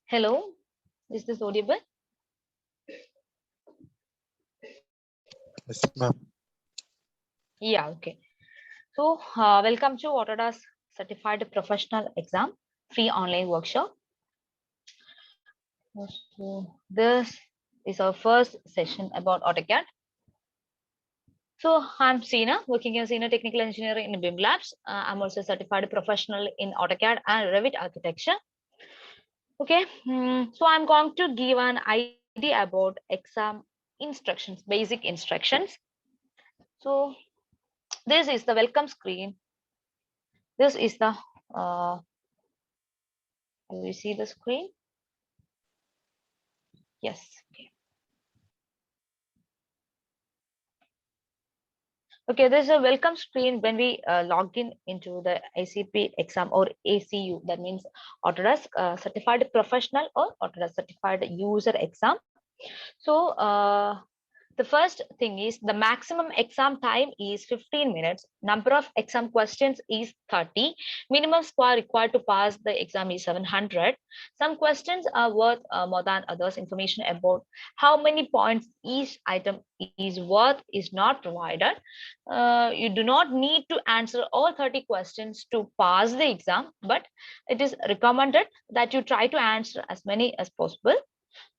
Hello, is this audible? Yes, ma'am. Yeah, okay. So, welcome to Autodesk Certified Professional Exam free online workshop. So, this is our first session about AutoCAD. So, I'm Sina, working as Senior Technical Engineer in BIM Labs. I'm also certified professional in AutoCAD and Revit architecture. Okay, so I'm going to give an idea about exam instructions, basic instructions. So, this is the welcome screen. This is the can you see the screen? Yes. Okay. Okay, there's a welcome screen when we log in into the ACP exam or ACU. That means Autodesk Certified Professional or Autodesk Certified User Exam. So, the first thing is the maximum exam time is 15 minutes. Number of exam questions is 30. Minimum score required to pass the exam is 700. Some questions are worth more than others. Information about how many points each item is worth is not provided. You do not need to answer all 30 questions to pass the exam, but it is recommended that you try to answer as many as possible.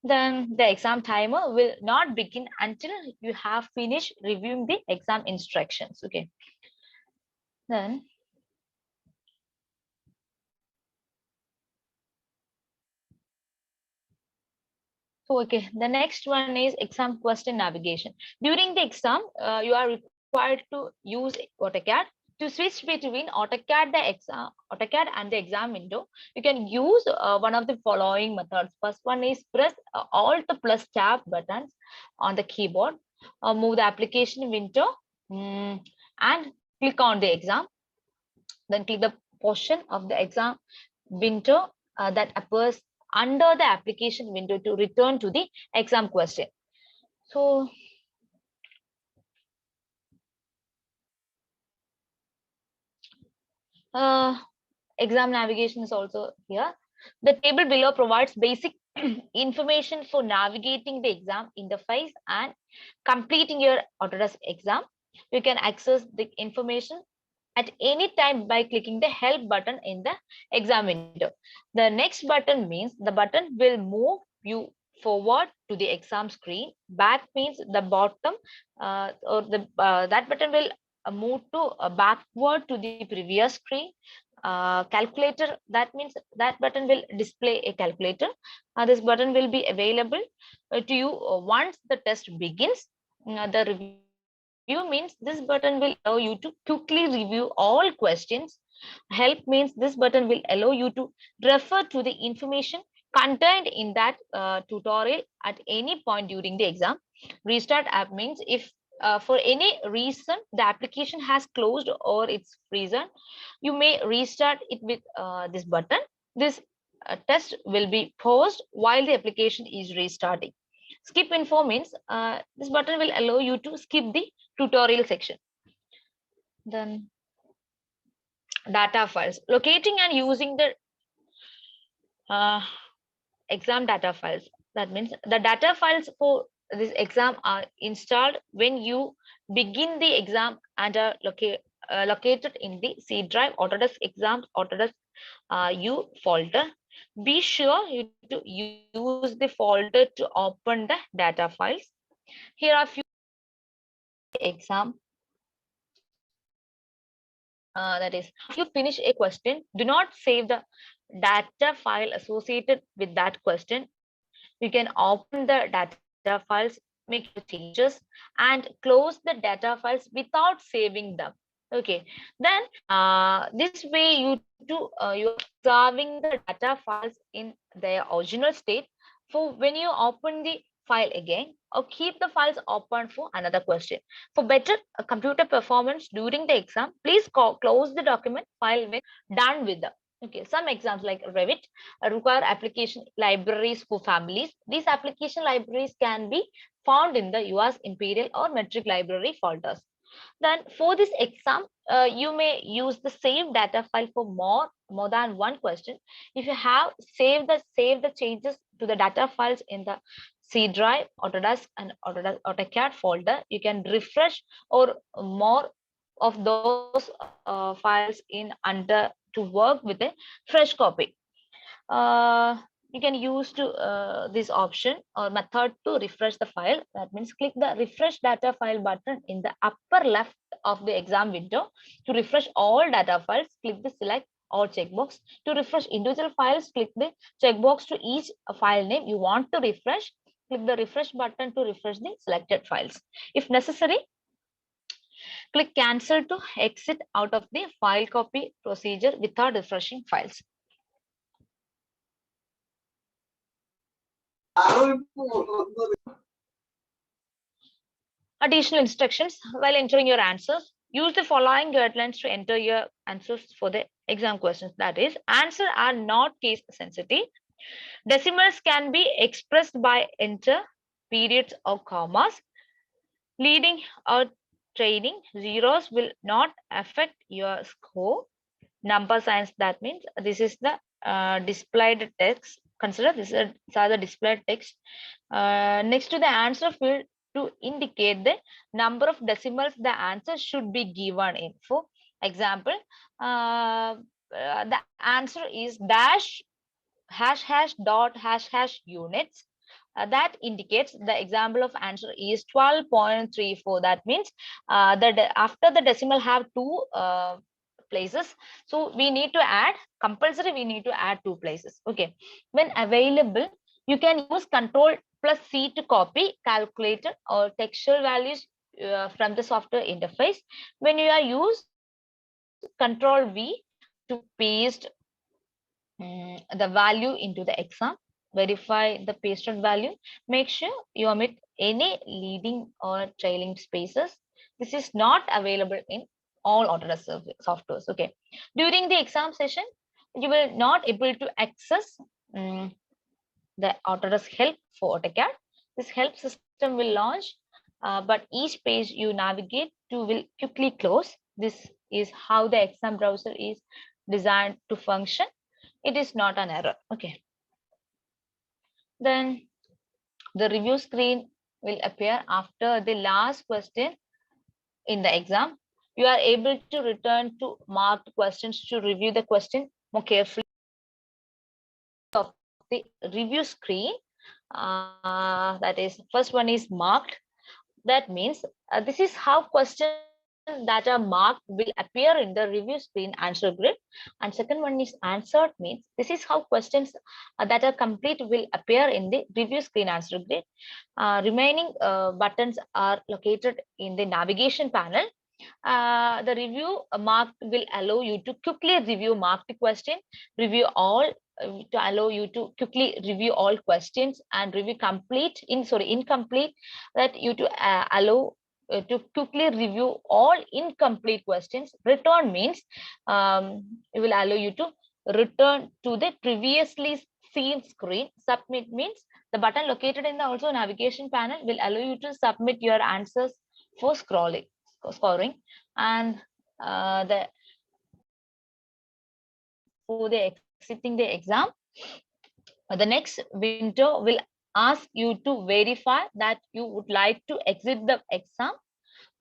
Then the exam timer will not begin until you have finished reviewing the exam instructions. Okay. Then okay, the next one is exam question navigation. During the exam, you are required to use AutoCAD. To switch between AutoCAD and the exam window, you can use one of the following methods. First one is press Alt plus Tab buttons on the keyboard, move the application window, and click on the exam. Then click the portion of the exam window that appears under the application window to return to the exam question. So, uh, exam navigation is also here. The table below provides basic information for navigating the exam interface and completing your Autodesk exam. You can access the information at any time by clicking the help button in the exam window. The next button means the button will move you forward to the exam screen. Back means the bottom or the that button will move to backward to the previous screen. Calculator, that means that button will display a calculator. This button will be available to you once the test begins. The review means this button will allow you to quickly review all questions. Help means this button will allow you to refer to the information contained in that tutorial at any point during the exam. Restart app means if for any reason the application has closed or it's frozen, you may restart it with this button. This test will be paused while the application is restarting. Skip info means this button will allow you to skip the tutorial section. Then data files, locating and using the uh, exam data files. That means the data files for this exam are installed when you begin the exam and are located in the C drive Autodesk exams Autodesk U folder. Be sure you to use the folder to open the data files. Here are few exam. That is, after you finish a question, do not save the data file associated with that question. You can open the data files, make your changes, and close the data files without saving them. Okay, then this way you are preserving the data files in their original state for when you open the file again, or keep the files open for another question. For better computer performance during the exam, please close the document file when done with the. Okay, some exams like Revit require application libraries for families. These application libraries can be found in the US Imperial or Metric Library folders. Then for this exam, you may use the same data file for more more than one question, if you have save the changes to the data files in the C drive, Autodesk, and Autodesk AutoCAD folder, you can refresh or more of those files in under to work with a fresh copy. You can use to this option or method to refresh the file. That means click the refresh data file button in the upper left of the exam window. To refresh all data files, click the select or checkbox. To refresh individual files, click the checkbox to each file name you want to refresh. Click the refresh button to refresh the selected files. If necessary, click cancel to exit out of the file copy procedure without refreshing files. Additional instructions while entering your answers. Use the following guidelines to enter your answers for the exam questions. That is, answers are not case sensitive. Decimals can be expressed by enter, periods, or commas. Leading or trailing zeros will not affect your score. Number signs, that means this is the displayed text. Consider this is the displayed text next to the answer field to indicate the number of decimals the answer should be given in. For example, the answer is dash hash hash dot hash hash units. That indicates the example of answer is 12.34. That means after the decimal have two places, so we need to add compulsory, we need to add two places. Okay, when available, you can use control plus C to copy calculated or textual values from the software interface. When you are use control V to paste the value into the exam, verify the pasted value, make sure you omit any leading or trailing spaces. This is not available in all Autodesk softwares. Okay, during the exam session, you will not able to access the Autodesk help for AutoCAD. This help system will launch, but each page you navigate to will quickly close. This is how the exam browser is designed to function. It is not an error. Okay. Then the review screen will appear after the last question in the exam. You are able to return to marked questions to review the question more carefully. Of the review screen, that is, first one is marked. That means this is how questions that are marked will appear in the review screen answer grid. And second one is answered, means this is how questions that are complete will appear in the review screen answer grid. Remaining buttons are located in the navigation panel. The review marked will allow you to quickly review marked question, review all to allow you to quickly review all questions, and review incomplete, that you to allow to quickly review all incomplete questions. Return means it will allow you to return to the previously seen screen. Submit means the button located in the also navigation panel will allow you to submit your answers for scoring. And the for the exiting the exam, the next window will ask you to verify that you would like to exit the exam.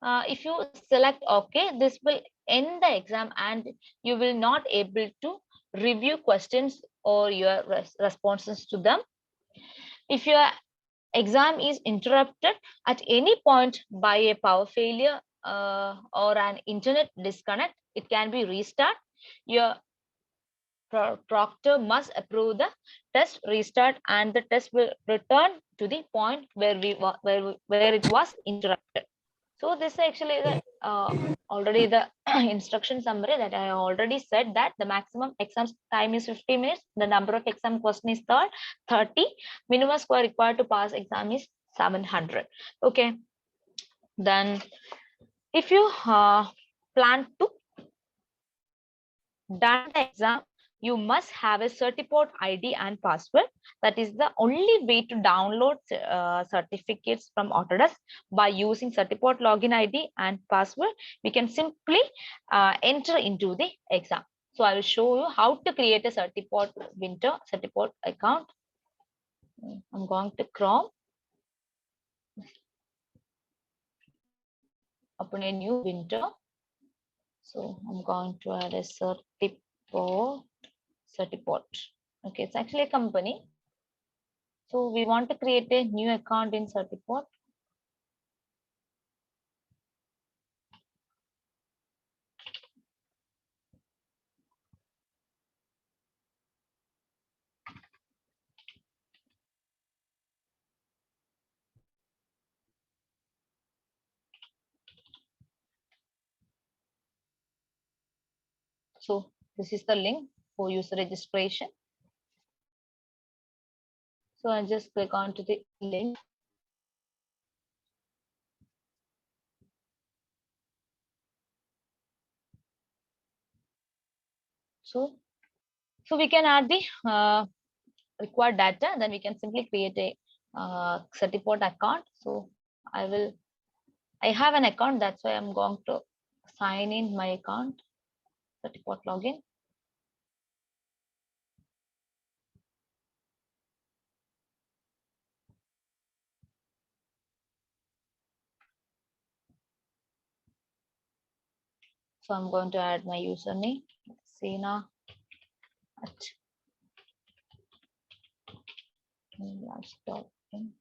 If you select OK, this will end the exam and you will not able to review questions or your responses to them. If your exam is interrupted at any point by a power failure or an internet disconnect, it can be restart. Your proctor must approve the test restart, and the test will return to the point where it was interrupted. So this actually the already the instruction summary that I already said, that the maximum exam time is 50 minutes. The number of exam question is 30. Minimum score required to pass exam is 700. Okay. Then if you plan to done the exam, you must have a Certiport ID and password. That is the only way to download certificates from Autodesk. By using Certiport login ID and password, we can simply enter into the exam. So I will show you how to create a Certiport winter Certiport account. I'm going to Chrome, open a new winter. So I'm going to add a Certiport. Okay, it's actually a company. So we want to create a new account in Certiport. So this is the link for user registration. So I just click onto the link. So we can add the required data, then we can simply create a Certiport account. So I have an account, that's why I'm going to sign in my account, Certiport login. So I'm going to add my username, Sina at last.in.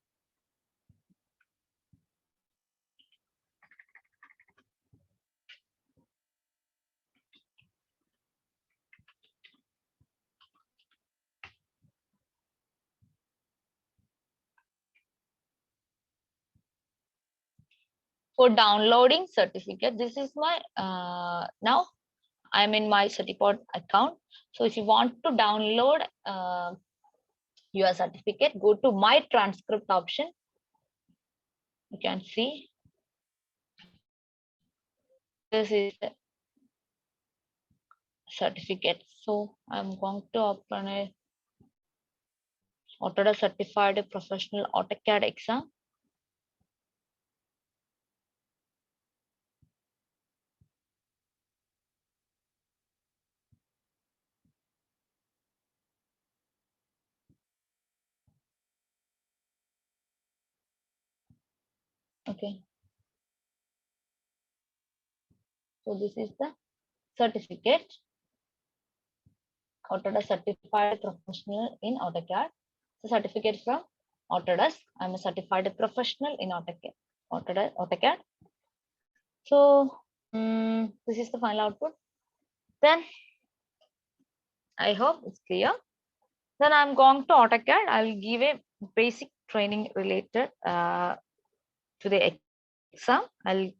For downloading certificate, this is my now I'm in my Certiport account. So if you want to download your certificate, go to my transcript option. You can see this is the certificate. So I'm going to open a Autodesk Certified Professional AutoCAD exam. Okay. So this is the certificate, Autodesk Certified Professional in AutoCAD. So certificate from Autodesk. I'm a certified professional in AutoCAD. So this is the final output. Then I hope it's clear. Then I'm going to AutoCAD. I'll give a basic training related to the exam. I'll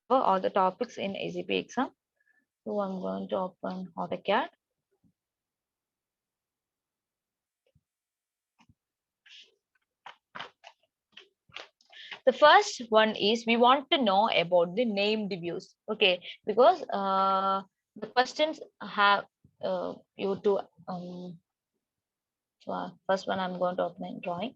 cover all the topics in ACP exam. So I'm going to open AutoCAD. The first one is we want to know about the named views. Okay, because the questions have you to so first one I'm going to open in drawing.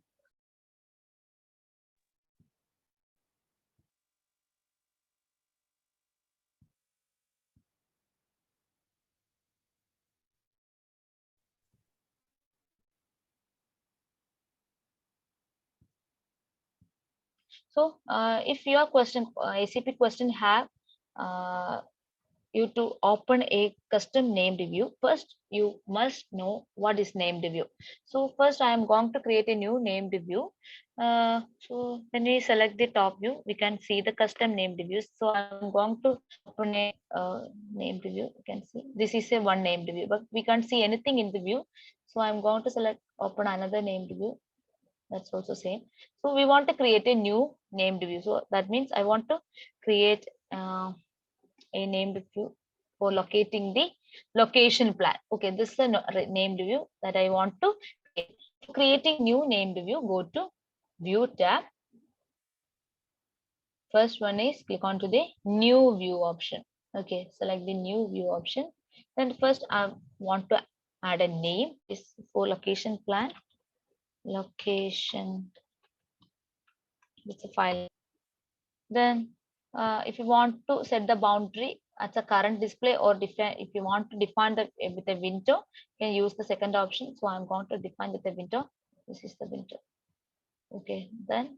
So if your question ACP question have you to open a custom named view, first you must know what is named view. So first I am going to create a new named view. So when we select the top view, we can see the custom named views. So I'm going to open a named view. You can see this is a one named view, but we can't see anything in the view. So I'm going to select open another named view. That's also same. So we want to create a new named view. So that means I want to create a named view for locating the location plan. Okay, this is a named view that I want to create. Creating new named view, go to view tab. First one is click on to the new view option. Okay, select the new view option. Then first I want to add a name. Is for location plan. Location. It's a file. Then if you want to set the boundary as a current display, or define, if you want to define the with a window, you can use the second option. So I'm going to define with a window. This is the window. Okay, then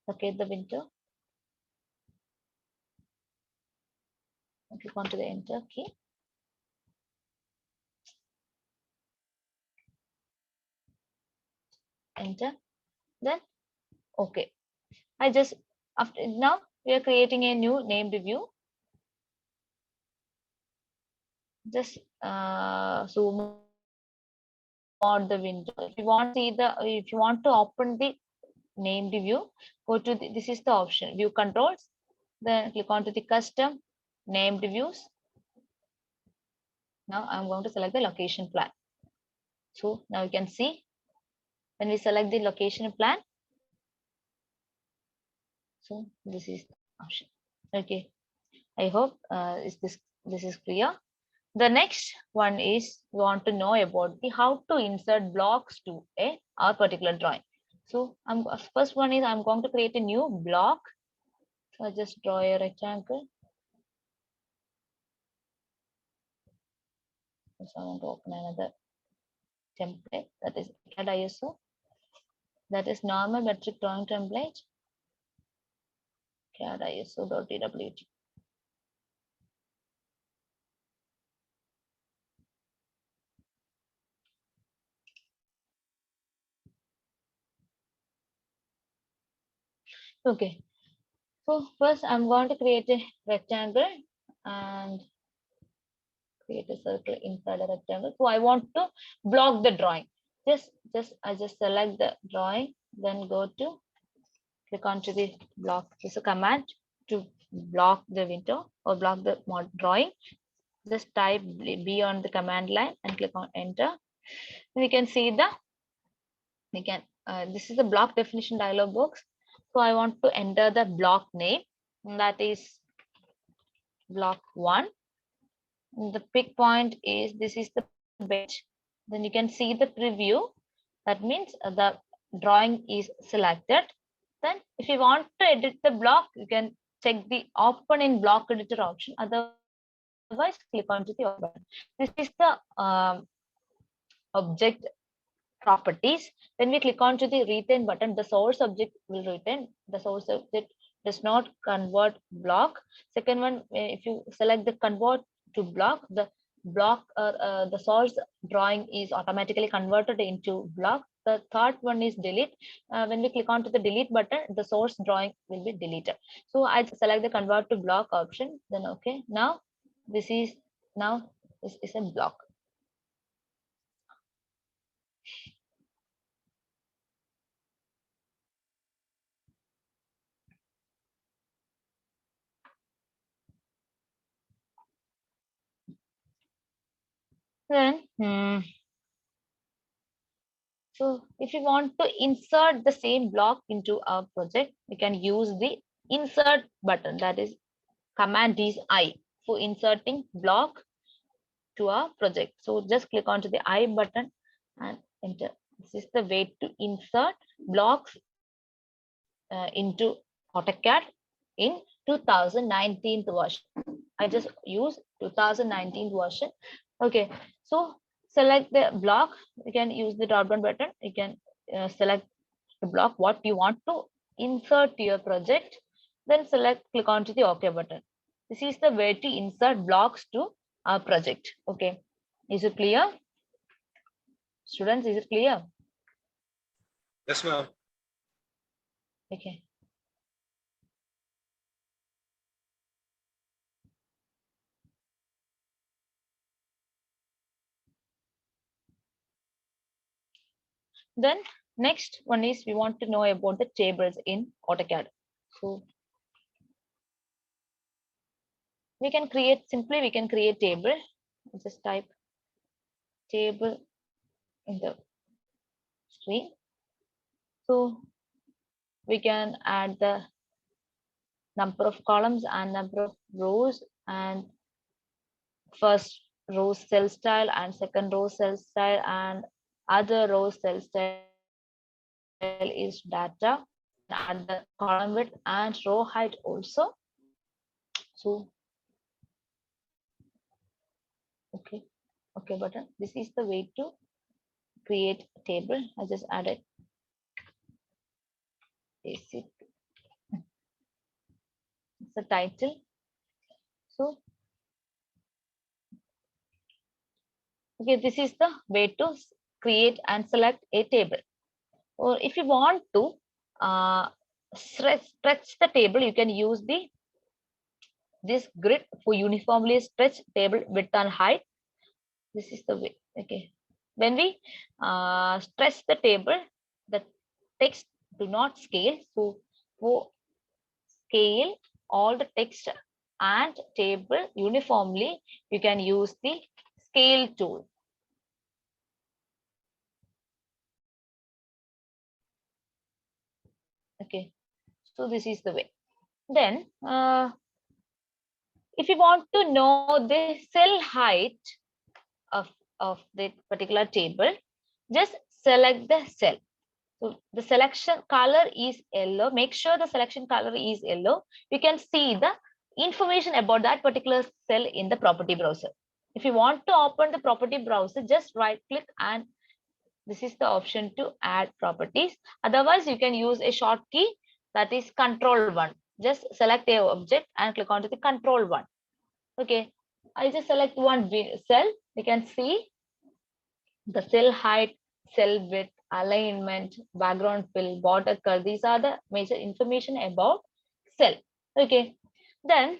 locate the window. Click onto the enter key. Enter. Then okay. I just after now we are creating a new named view. Just zoom on the window. If you want to see the, if you want to open the named view, go to the, this is the option, view controls. Then click onto the custom named views. Now I'm going to select the location plan. So now you can see when we select the location plan. So this is the option. Okay, I hope this is clear. The next one is we want to know about the how to insert blocks to our particular drawing. So first one is I'm going to create a new block. So I just draw a rectangle. So I want to open another template, that is CAD ISO. That is normal metric drawing template. CAD ISO.dwg. Okay. So first I'm going to create a rectangle and create a circle inside a rectangle. So I want to block the drawing. I just select the drawing, then go to click onto the block. This is a command to block the window or block the drawing. Just type B on the command line and click on enter. We can see the this is the block definition dialog box. So I want to enter the block name, that is block 1. The pick point is, this is the bench. Then you can see the preview. That means the drawing is selected. Then if you want to edit the block, you can check the open in block editor option. Otherwise, click onto the open. This is the object properties. When we click onto the retain button, the source object will retain. The source object does not convert block. Second one, if you select the convert to block, the the source drawing is automatically converted into block. The third one is delete. When we click onto the delete button, the source drawing will be deleted. So I select the convert to block option. Then okay, now this is a block. Then so if you want to insert the same block into our project, we can use the insert button. That is command is I for inserting block to our project. So just click onto the I button and enter. This is the way to insert blocks into AutoCAD in 2019 version. I just use 2019 version. Okay, so select the block. You can use the drop down button. You can select the block what you want to insert to your project. Then click onto the OK button. This is the way to insert blocks to our project. Okay, is it clear? Students, is it clear? Yes, ma'am. Okay. Then next one is we want to know about the tables in AutoCAD. So we can create table. Just type table in the screen. So we can add the number of columns and number of rows, and first row cell style and second row cell style and other row cell style is data. Add the column width and row height also. So, okay, button. This is the way to create a table. I just added basic. It's the title. So, okay, this is the way to create and select a table. Or if you want to stretch the table, you can use this grid for uniformly stretch table width and height. This is the way. Okay, when we stretch the table, the text do not scale. So for scale all the text and table uniformly, you can use the scale tool. Okay, so this is the way. Then if you want to know the cell height of the particular table, just select the cell. So the selection color is yellow. Make sure the selection color is yellow. You can see the information about that particular cell in the property browser. If you want to open the property browser, just right click and this is the option to add properties. Otherwise, you can use a short key, that is Control 1. Just select a object and click onto the Control 1. Okay, I just select one cell. You can see the cell height, cell width, alignment, background fill, border color. These are the major information about cell. Okay, then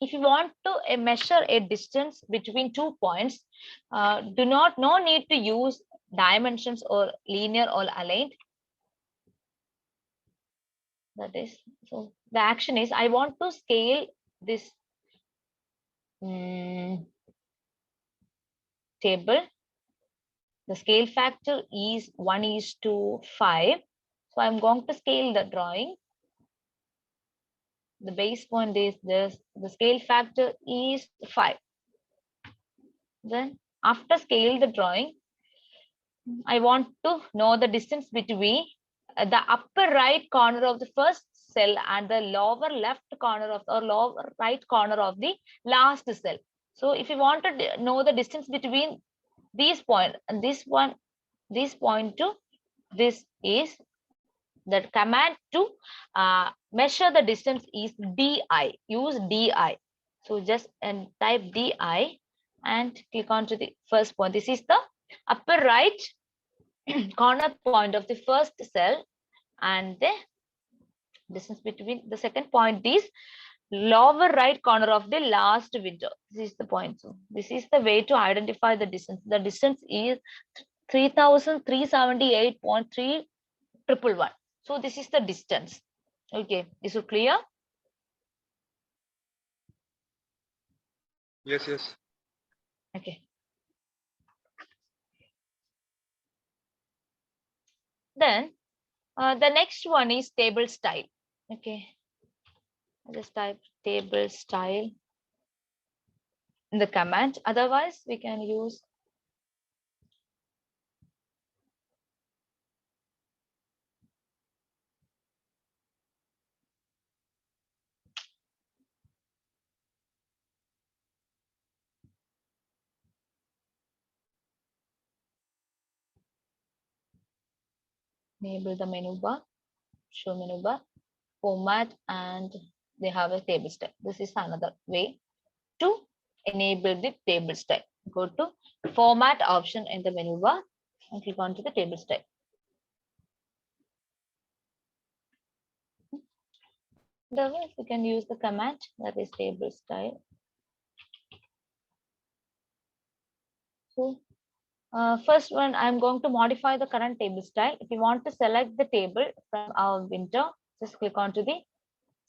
if you want to measure a distance between 2 points, no need to use dimensions or linear or aligned. That is, so the action is I want to scale this table. The scale factor is 1:5. So I'm going to scale the drawing. The base point is this. The scale factor is 5. Then after scale the drawing, I want to know the distance between the upper right corner of the first cell and the lower left corner of or lower right corner of the last cell. So if you want to know the distance between these point and this point to this is the command to measure the distance is di. Use di. So just type di and click on to the first point. This is the upper right corner point of the first cell, and the distance between the second point is lower right corner of the last window. This is the point. So this is the way to identify the distance. The distance is 3378.3111. So this is the distance. Okay, is it clear? Yes. Okay. Then the next one is table style. Okay, I just type table style in the command. Otherwise, we can use enable the menu bar, show menu bar, format, and they have a table style. This is another way to enable the table style. Go to format option in the menu bar and click on to the table style. Otherwise, we can use the command, that is table style. So first one, I'm going to modify the current table style. If you want to select the table from our window, just click on to the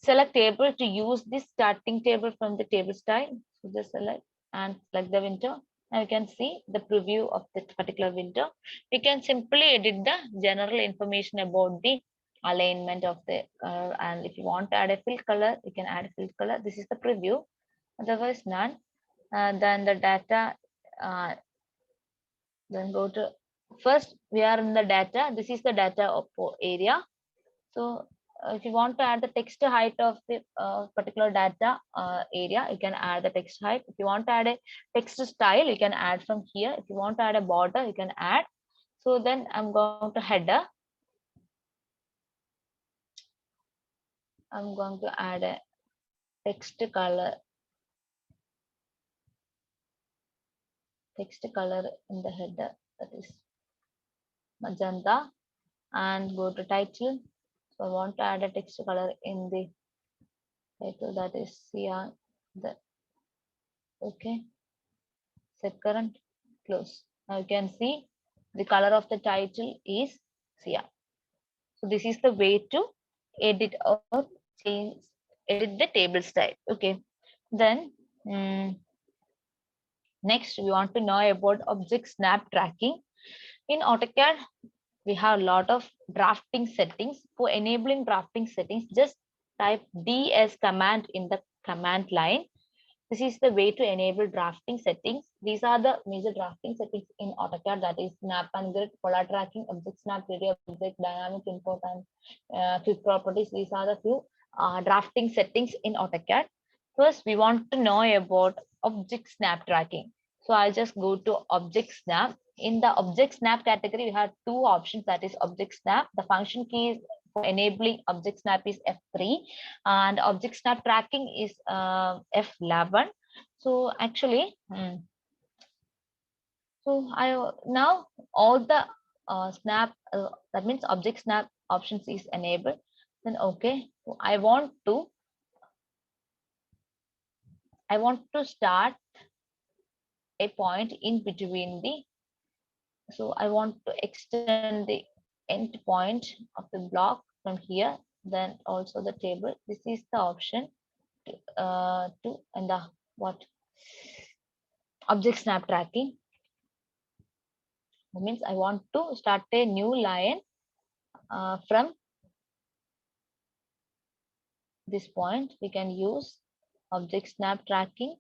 select table to use this starting table from the table style. So just select and select the window. Now you can see the preview of that particular window. You can simply edit the general information about the alignment of the color, and if you want to add a fill color, you can add a fill color. This is the preview, otherwise none. Then the data, then go to first we are in the data. This is the data of area. So if you want to add the text height of the particular data area, you can add the text height. If you want to add a text style, you can add from here. If you want to add a border, you can add. So then I'm going to header. I'm going to add a text color in the header, that is magenta, and go to title. So I want to add a text color in the title, that is cyan. Okay, set current, close. Now you can see the color of the title is cyan. So this is the way to edit or edit the table style. Okay, then next we want to know about object snap tracking. In AutoCAD, we have a lot of drafting settings. For enabling drafting settings, just type DS command in the command line. This is the way to enable drafting settings. These are the major drafting settings in AutoCAD, that is snap and grid, color tracking, object snap, radio object, dynamic import, and quick properties. These are the few drafting settings in AutoCAD. First, we want to know about object snap tracking. So I'll just go to object snap. In the object snap category, we have two options, that is object snap. The function key is for enabling object snap is F3, and object snap tracking is F11. So actually, so I now all the snap that means object snap options is enabled. Then okay, so I want to start a point in between the. So I want to extend the end point of the block from here, then also the table. This is the option to and the what object snap tracking. That means I want to start a new line from this point. We can use object snap tracking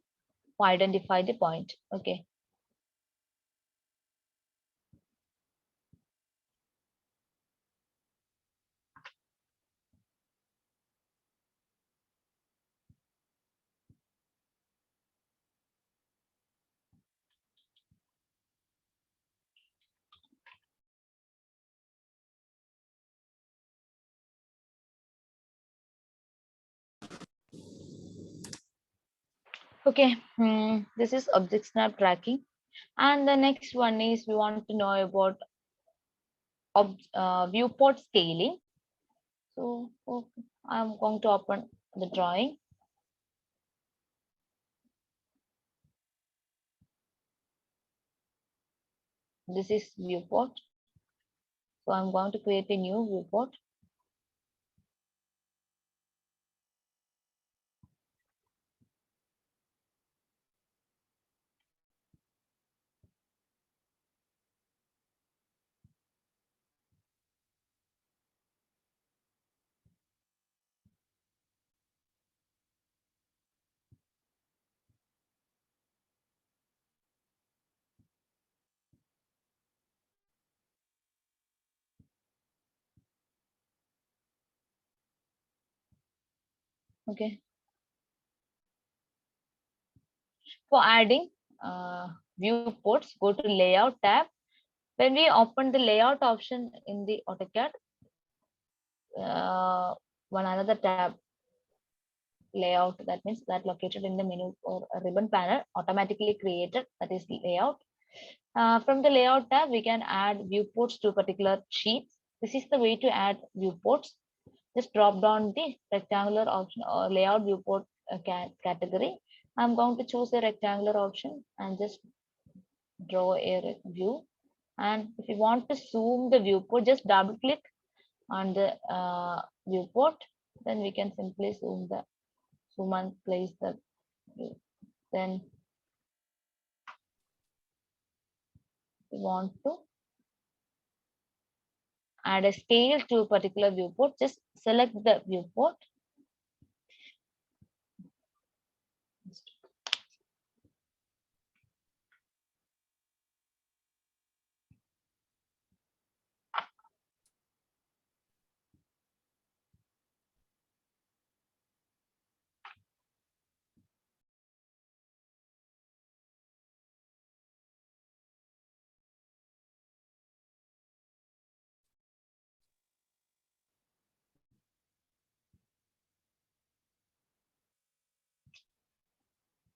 to identify the point. Okay. Okay, this is object snap tracking. And the next one is we want to know about viewport scaling. So okay, I'm going to open the drawing. This is viewport. So I'm going to create a new viewport. Okay. For adding viewports, go to layout tab. When we open the layout option in the AutoCAD, one another tab, layout, that means that located in the menu or a ribbon panel automatically created, that is layout. From the layout tab, we can add viewports to particular sheets. This is the way to add viewports. Just drop down the rectangular option or layout viewport category. I'm going to choose a rectangular option and just draw a view. And if you want to zoom the viewport, just double click on the viewport. Then we can simply zoom and place the view. Then we want to add a scale to a particular viewport. Just select the viewport.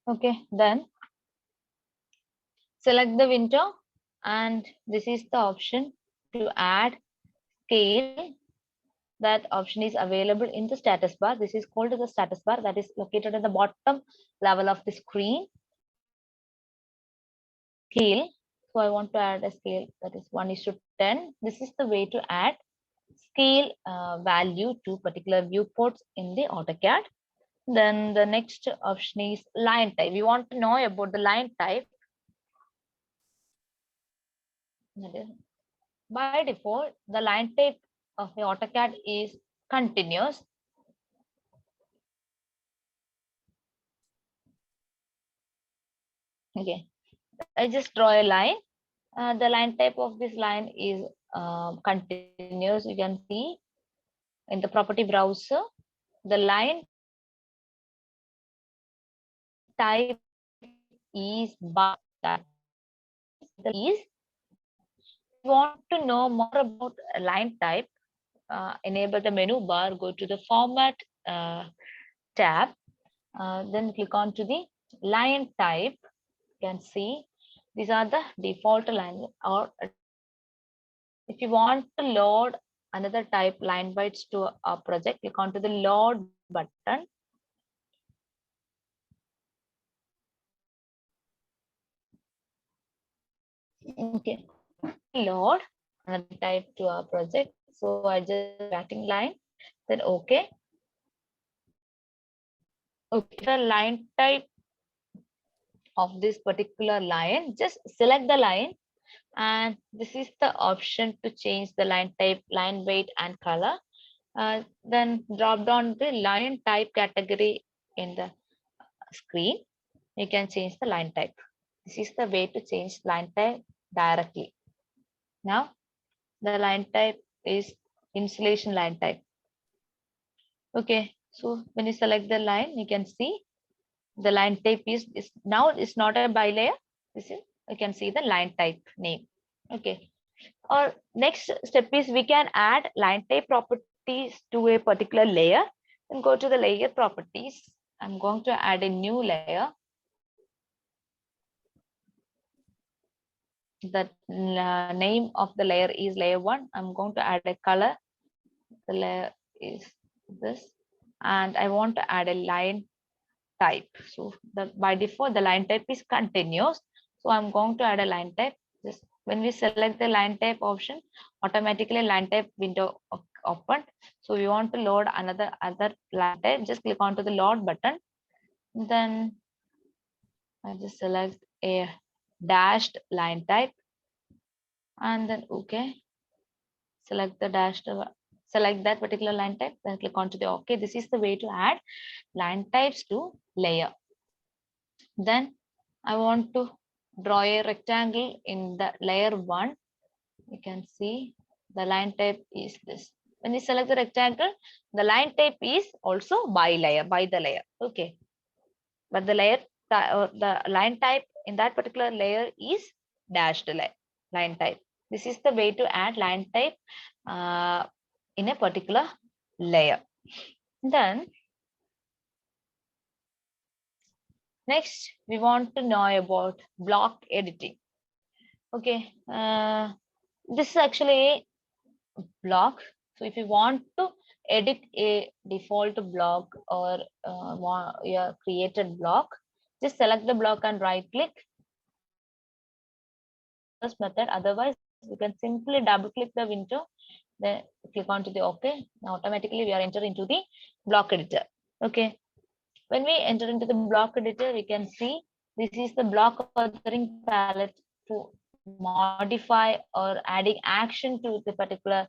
Okay, then select the window, and this is the option to add scale. That option is available in the status bar. This is called the status bar, that is located at the bottom level of the screen. Scale. So I want to add a scale that is 1:10. This is the way to add scale value to particular viewports in the AutoCAD. Then the next option is line type. We want to know about the line type. That is, by default, the line type of the AutoCAD is continuous. Okay, I just draw a line. The line type of this line is continuous. You can see in the property browser, the line type is bar. That is, want to know more about line type, enable the menu bar, go to the format tab, then click on to the line type. You can see these are the default line, or if you want to load another type line bytes to a project, click on to the load button. Okay, load another type to our project. So I just writing line, then okay. Okay, the line type of this particular line, just select the line, and this is the option to change the line type, line weight and color. Then drop down the line type category in the screen. You can change the line type. This is the way to change line type directly. Now the line type is insulation line type. Okay, so when you select the line, you can see the line type is now it's not a bilayer. This is, you can see the line type name. Okay, or next step is we can add line type properties to a particular layer, and go to the layer properties. I'm going to add a new layer. The name of the layer is layer 1. I'm going to add a color. The layer is this, and I want to add a line type. So the by default the line type is continuous. So I'm going to add a line type. Just when we select the line type option, automatically line type window opened. So we want to load another line type. Just click onto the load button. Then I just select a dashed line type, and then okay. Select the dashed. Select that particular line type. Then click onto the OK. This is the way to add line types to layer. Then I want to draw a rectangle in the layer 1. You can see the line type is this. When you select the rectangle, the line type is also by the layer. Okay, but the layer or the line type in that particular layer is dashed line type. This is the way to add line type in a particular layer. Then next, we want to know about block editing. Okay, this is actually a block. So if you want to edit a default block or your created block, just select the block and right click. First method. Otherwise, you can simply double click the window, then click onto the OK. Now automatically we are entered into the block editor. Okay. When we enter into the block editor, we can see this is the block authoring palette to modify or adding action to the particular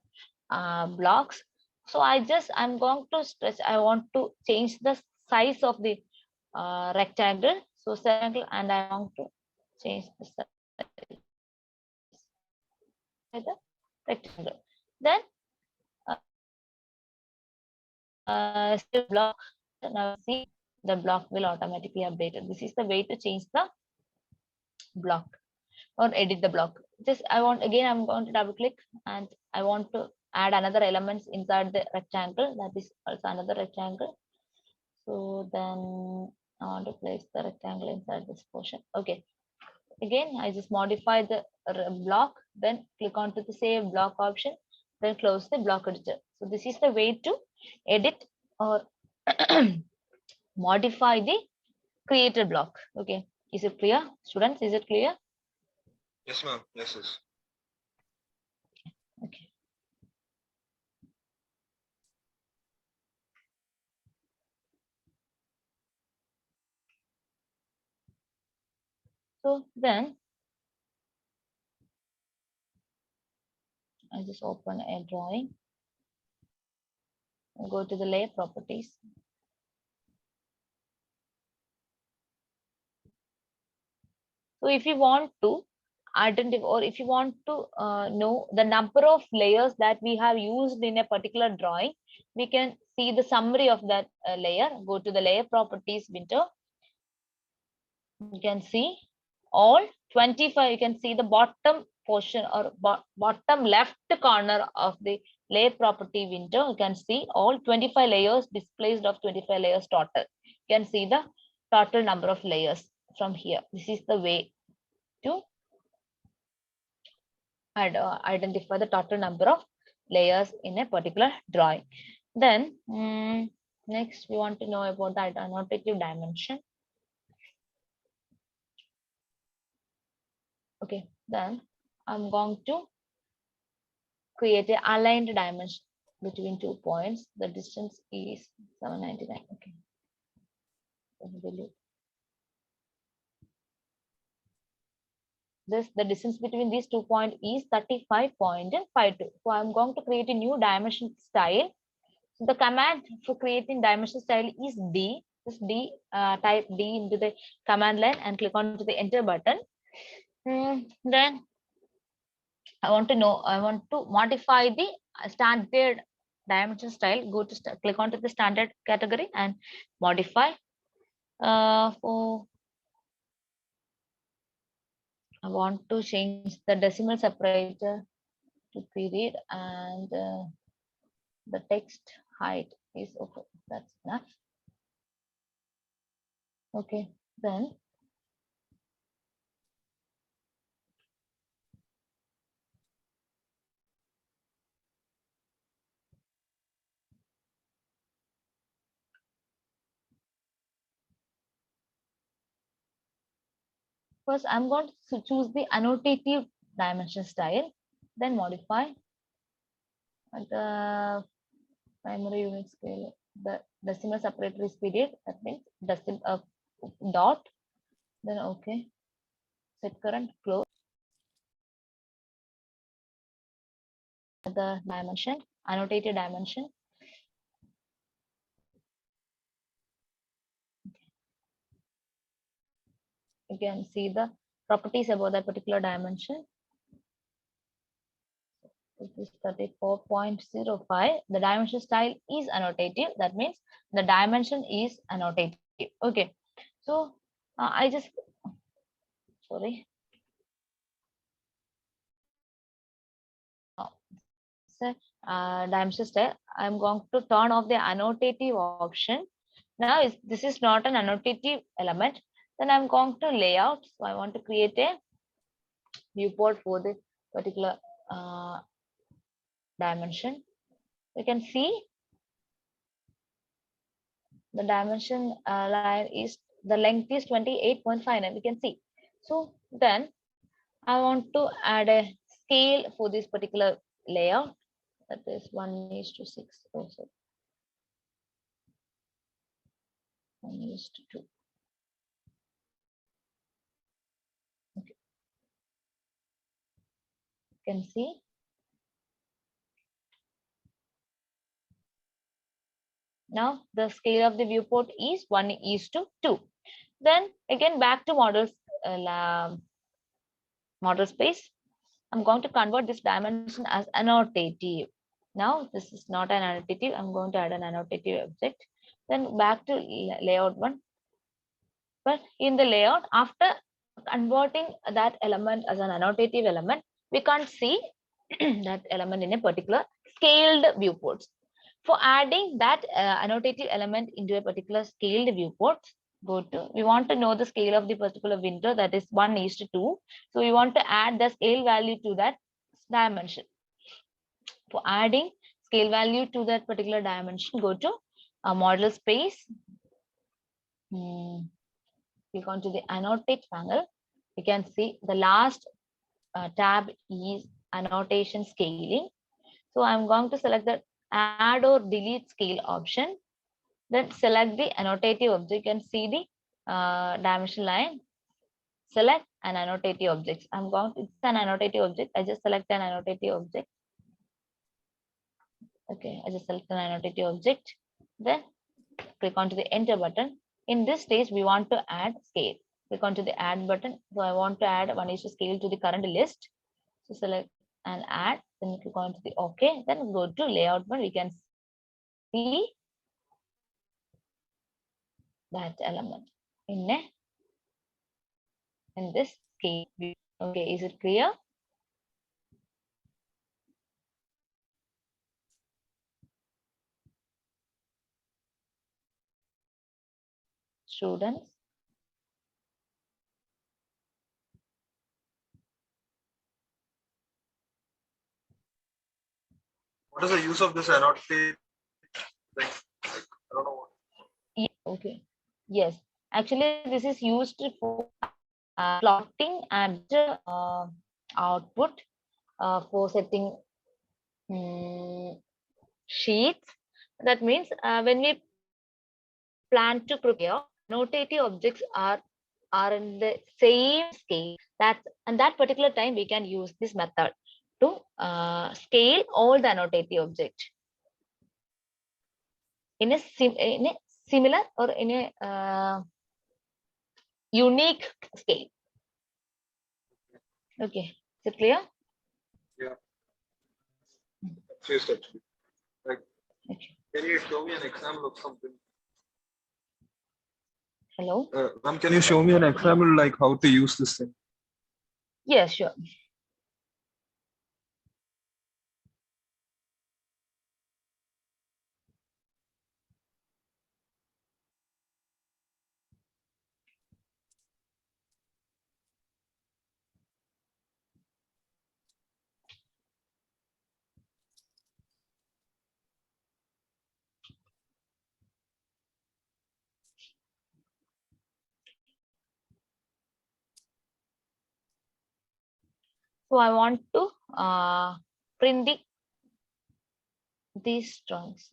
blocks. So I'm going to stretch. I want to change the size of the rectangle. So rectangle, and I want to change the size of the rectangle. Then still block. Now see the block will automatically update it. This is the way to change the block or edit the block. Just I'm going to double click, and I want to add another elements inside the rectangle. That is also another rectangle. So then I want to place the rectangle inside this portion. Okay. Again, I just modify the block, then click on to the save block option, then close the block editor. So this is the way to edit or modify the created block. Okay. Is it clear, students? Is it clear? Yes, ma'am. Yes, yes. Okay. So then I just open a drawing and go to the layer properties. So if you want to identify, or if you want to know the number of layers that we have used in a particular drawing, we can see the summary of that layer. Go to the layer properties window. You can see all 25. You can see the bottom portion or bottom left corner of the layer property window. You can see all 25 layers displaced of 25 layers total. You can see the total number of layers from here. This is the way to identify the total number of layers in a particular drawing. Then next we want to know about the annotative dimension. Okay, then I'm going to create an aligned dimension between 2 points. The distance is 799. Okay. The distance between these 2 points is 35.52. So I'm going to create a new dimension style. So the command for creating dimension style is D. Just D, type D into the command line and click on to the enter button. Then I want to modify the standard dimension style. Go to click on to the standard category and modify. I want to change the decimal separator to period, and the text height is okay. That's enough. Okay, then first I'm going to choose the annotative dimension style, then modify the primary unit scale. The decimal separator is period. That means decimal dot. Then okay, set current, close the dimension, annotated dimension. You can see the properties about that particular dimension. It is 34.05. The dimension style is annotative. That means the dimension is annotative. Okay. So I just, sorry. Dimension style. I'm going to turn off the annotative option. Now this is not an annotative element. Then I'm going to layout. So I want to create a viewport for the particular dimension. You can see the dimension line is, the length is 28.59. We can see. So then I want to add a scale for this particular layout. That is 1:6. Also 1:2. Okay. You can see. Now the scale of the viewport is 1:2. Then again back to model space. I'm going to convert this dimension as annotative. Now this is not an annotative. I'm going to add an annotative object. Then back to layout one. But in the layout, after converting that element as an annotative element, we can't see that element in a particular scaled viewport. For adding that annotative element into a particular scaled viewport, go to, we want to know the scale of the particular window, that is 1:2. So we want to add the scale value to that dimension. For adding scale value to that particular dimension, go to a model space. Click onto the annotate panel. You can see the last tab is annotation scaling. So I'm going to select the add or delete scale option. Then select the annotative object. You can see the dimension line. Select an annotative object. It's an annotative object. I just select an annotative object. Okay, I just select an annotative object. Then click onto the enter button. In this stage, we want to add scale. Click onto the add button. So I want to add 1:1 scale to the current list. So select and add, then click onto the OK. Then go to layout one. We can see that element in this scale. Okay, is it clear? Students? What is the use of this annotate? Like, I don't know. Yeah, okay. Yes, actually, this is used for plotting and output for setting sheets. That means when we plan to prepare, annotative objects are in the same scale. And that particular time we can use this method to scale all the annotative object in a similar or in a unique scale. Okay, is it clear? Yeah. Just actually. Like, Okay. can you show me an example of something? Hello? Ma'am, can you show me an example like how to use this thing? Yes, sure. So I want to print these drawings.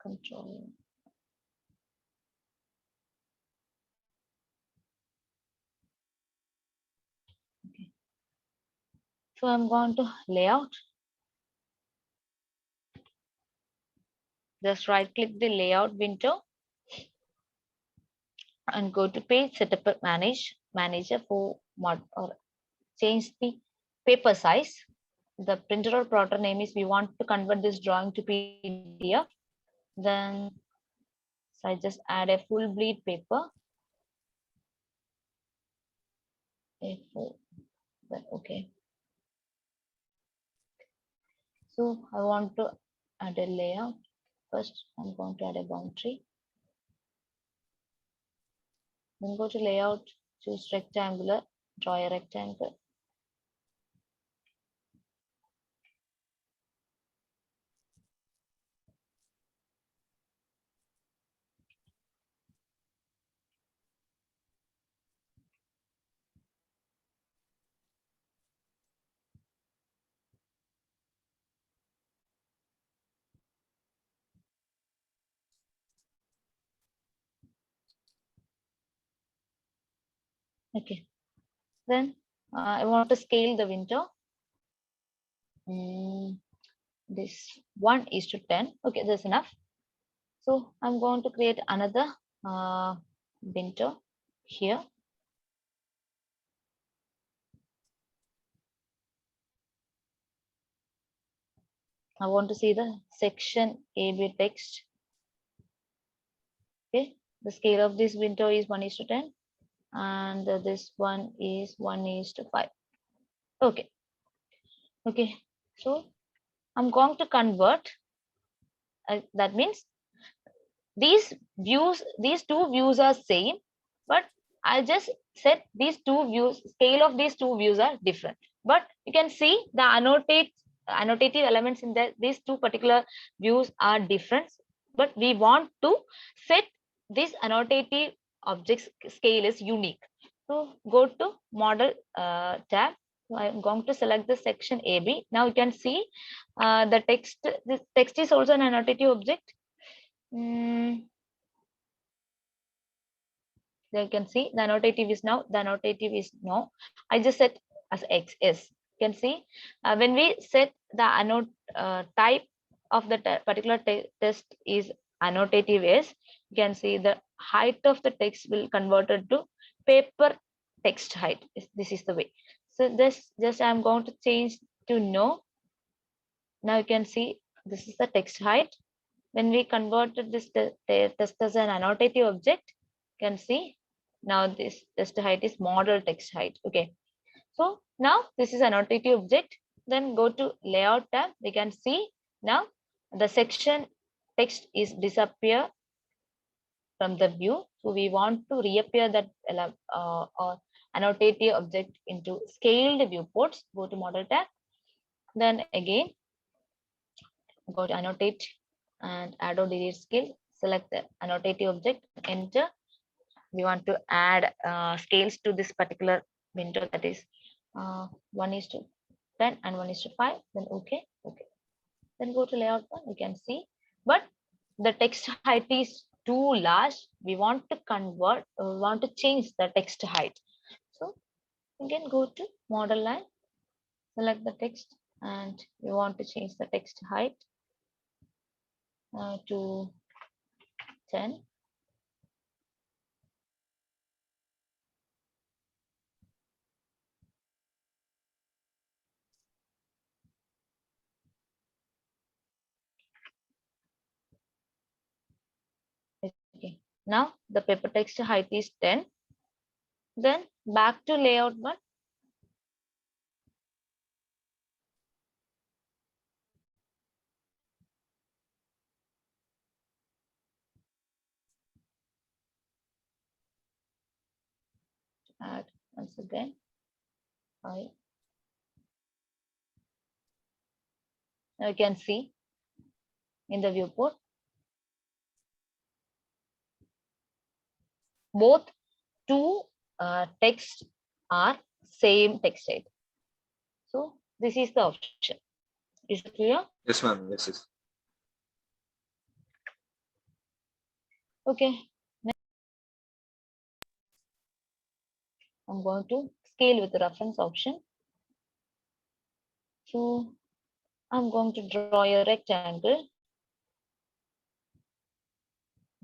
Control. Okay. So I'm going to layout. Just right click the layout window and go to page setup manager for mod or change the paper size. The printer or plotter name is we want to convert this drawing to PDF. Then so I just add a full bleed paper. A4. Then okay. So I want to add a layout. First, I'm going to add a boundary. Then go to layout, choose rectangular, draw a rectangle. Okay. Then I want to scale the window. This 1:10. Okay, that's enough. So I'm going to create another window here. I want to see the section AB text. Okay, the scale of this window is 1:10, and this one is 1:5. Okay. Okay, so I'm going to convert. That means these two views are same, but I just said these two views, scale of these two views are different. But you can see the annotative elements in these two particular views are different. But we want to set this annotative object scale is unique. So go to model tab. So I'm going to select the section AB. Now you can see the text. This text is also an annotative object. You can see the annotative is now, the annotative is no. I just set as X is. You can see when we set the type of the particular text is annotative is, you can see the height of the text will converted to paper text height. This is the way. So this just I'm going to change to no. Now you can see this is the text height. When we converted this text as an annotative object, you can see now this text height is model text height. Okay. So now this is annotative object. Then go to layout tab. We can see now the section text is disappear from the view. So we want to reappear that annotative object into scaled viewports. Go to model tab. Then again, go to annotate and add or delete scale. Select the annotative object, enter. We want to add scales to this particular window, that is 1:10 and 1:5. Then okay. Then go to layout one. You can see, but the text height is too large. We want to convert. We want to change the text height. So you can go to model line, select the text, and we want to change the text height to 10. Okay. Now the paper text height is 10. Then back to layout one. Add once again 5. Now you can see in the viewport both two text are same text height. So this is the option. Is it clear? Yes, ma'am. Yes, yes. Okay. Next, I'm going to scale with the reference option. So I'm going to draw a rectangle.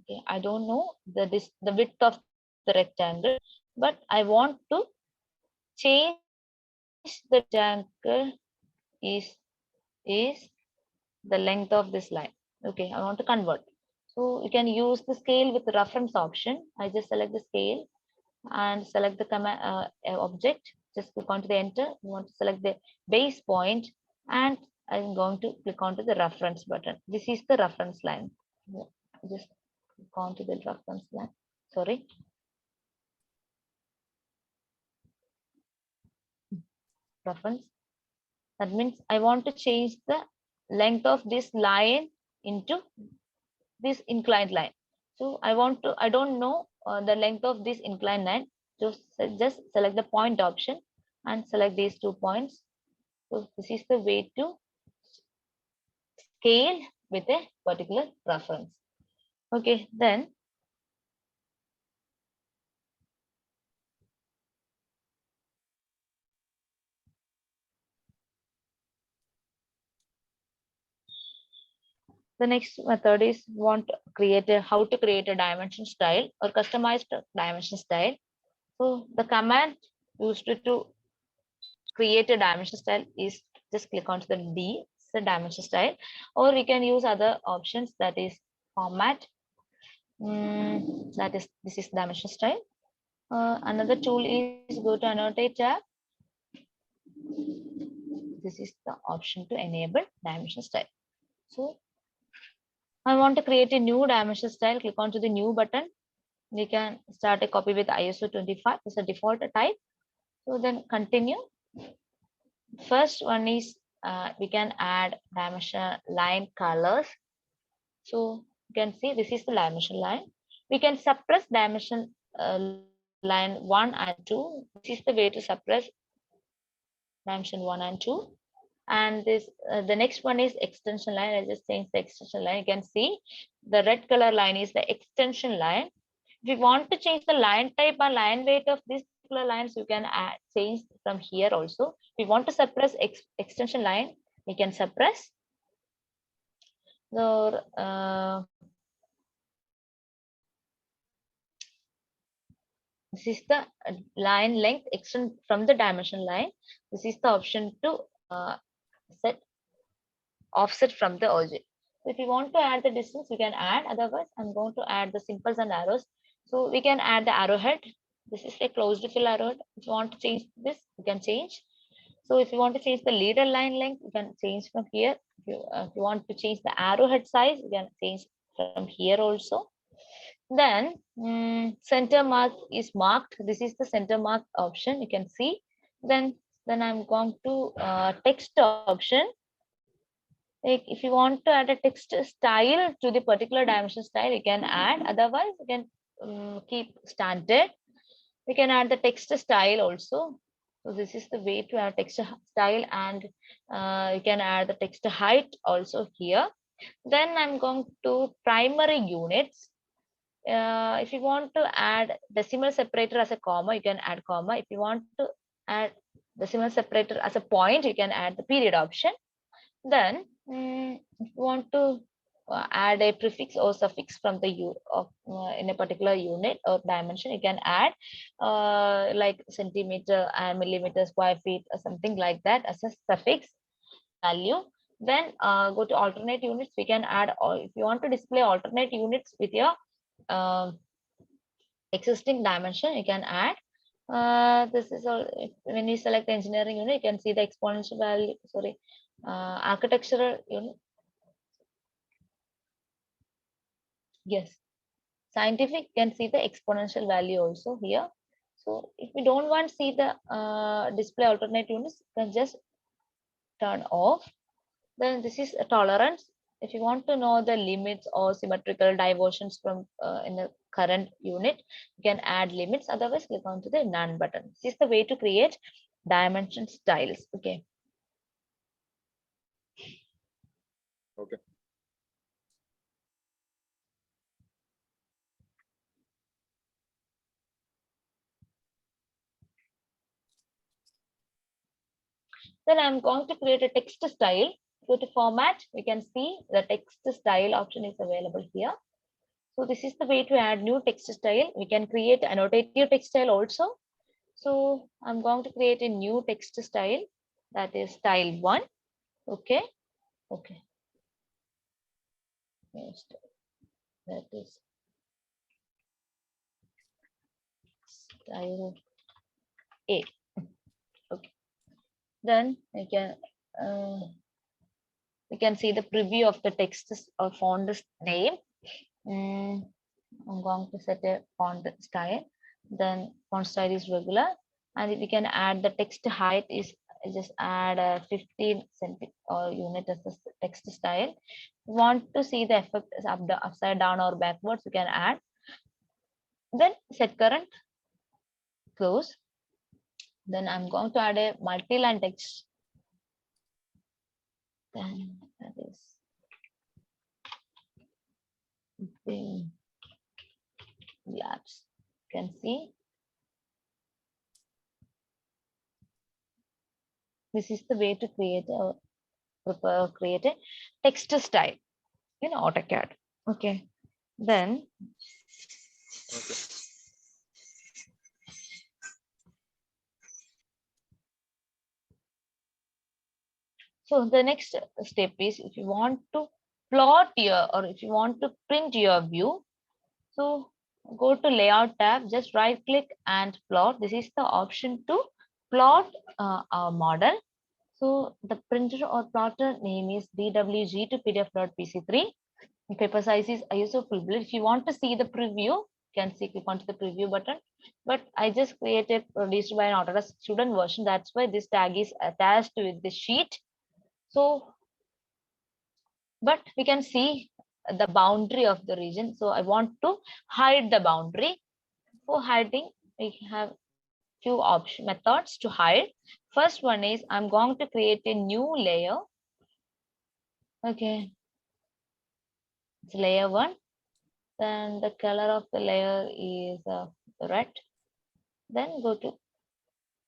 Okay, I don't know the width of the rectangle, but I want to change the rectangle is the length of this line. Okay, I want to convert. So you can use the scale with the reference option. I just select the scale and select the command object. Just click onto the enter. You want to select the base point, and I'm going to click onto the reference button. This is the reference line. Just click onto the reference line. Sorry. Reference. That means I want to change the length of this line into this inclined line. So I don't know the length of this inclined line. Just select the point option and select these 2 points. So this is the way to scale with a particular reference. Okay, then the next method is how to create a dimension style or customized dimension style. So the command used to create a dimension style is just click onto the D, the dimension style, or we can use other options, that is format. That is, this is dimension style. Another tool is go to annotate tab. This is the option to enable dimension style. So I want to create a new dimension style. Click onto the new button. We can start a copy with ISO 25 as a default type. So then continue. First one is we can add dimension line colors. So you can see this is the dimension line. We can suppress dimension line 1 and 2. This is the way to suppress dimension 1 and 2. And this the next one is extension line. I just change the extension line. You can see the red color line is the extension line. If you want to change the line type or line weight of these particular lines, you can add change from here also. If you want to suppress extension line, we can suppress the this is the line length extend from the dimension line. This is the option to set offset from the origin. So if you want to add the distance, we can add. Otherwise, I'm going to add the symbols and arrows. So we can add the arrowhead. This is a closed fill arrowhead. If you want to change this, you can change. So if you want to change the leader line length, you can change from here. If you want to change the arrowhead size, you can change from here also. Then center mark is marked. This is the center mark option. You can see. Then I'm going to text option. Like if you want to add a text style to the particular dimension style, you can add. Otherwise, you can keep standard. We can add the text style also. So this is the way to add text style, and you can add the text height also here. Then I'm going to primary units. If you want to add decimal separator as a comma, you can add comma. If you want to add decimal separator as a point, you can add the period option. Then if you want to add a prefix or suffix from the in a particular unit or dimension, you can add like centimeter and millimeter, square feet, or something like that as a suffix value. Then go to alternate units. We can add, or if you want to display alternate units with your existing dimension, you can add. This is all. When you select engineering unit, you can see the exponential value. Sorry, architectural unit. Yes, scientific can see the exponential value also here. So if we don't want to see the display alternate units, you can just turn off. Then this is a tolerance. If you want to know the limits or symmetrical diversions from in the current unit, you can add limits. Otherwise, click on to the none button. This is the way to create dimension styles. Okay. Okay. Then I'm going to create a text style. Go to format. We can see the text style option is available here. So this is the way to add new text style. We can create annotative text style also. So I'm going to create a new text style, that is style 1. Okay. Okay. Next, that is style 8. Okay. Then we can see the preview of the text or font name. I'm going to set a font style. Then font style is regular, and we can add the text height is just add a 15 cm or unit as a text style. If you want to see the effect is upside down or backwards, you can add. Then set current, close. Then I'm going to add a multi-line text. Then that is the labs. You can see this is the way to create a text style in AutoCAD. Okay. Then Okay. so the next step is if you want to plot your, or if you want to print your view, so go to layout tab, just right click and plot. This is the option to plot our model. So the printer or plotter name is DWG to PDF.PC3. Paper size is ISO full build. If you want to see the preview, you can see, click onto the preview button. But I just created produced by an Autodesk student version. That's why this tag is attached with the sheet. So, but we can see the boundary of the region. So I want to hide the boundary. For hiding, we have few option methods to hide. First one is I'm going to create a new layer. Okay, it's layer 1. Then the color of the layer is red. Then go to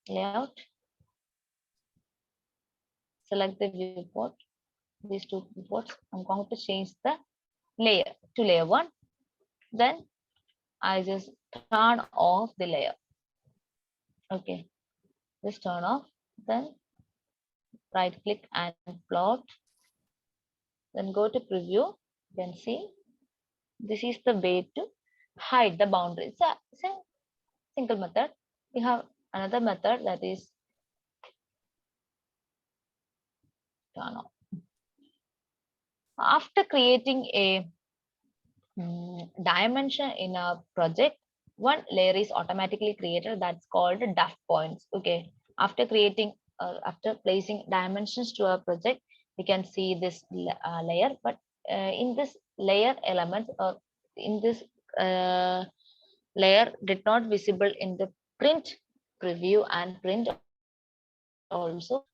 layout, select the viewport, these two viewports. I'm going to change the layer to layer 1. Then I just turn off the layer. Okay, just turn off. Then right click and plot. Then go to preview. You can see this is the way to hide the boundaries. It's a single method. We have another method, that is turn off. After creating a dimension in a project, one layer is automatically created, that's called duff points. Okay, after creating after placing dimensions to a project, we can see this layer, but in this layer element, in this layer did not visible in the print preview and print also.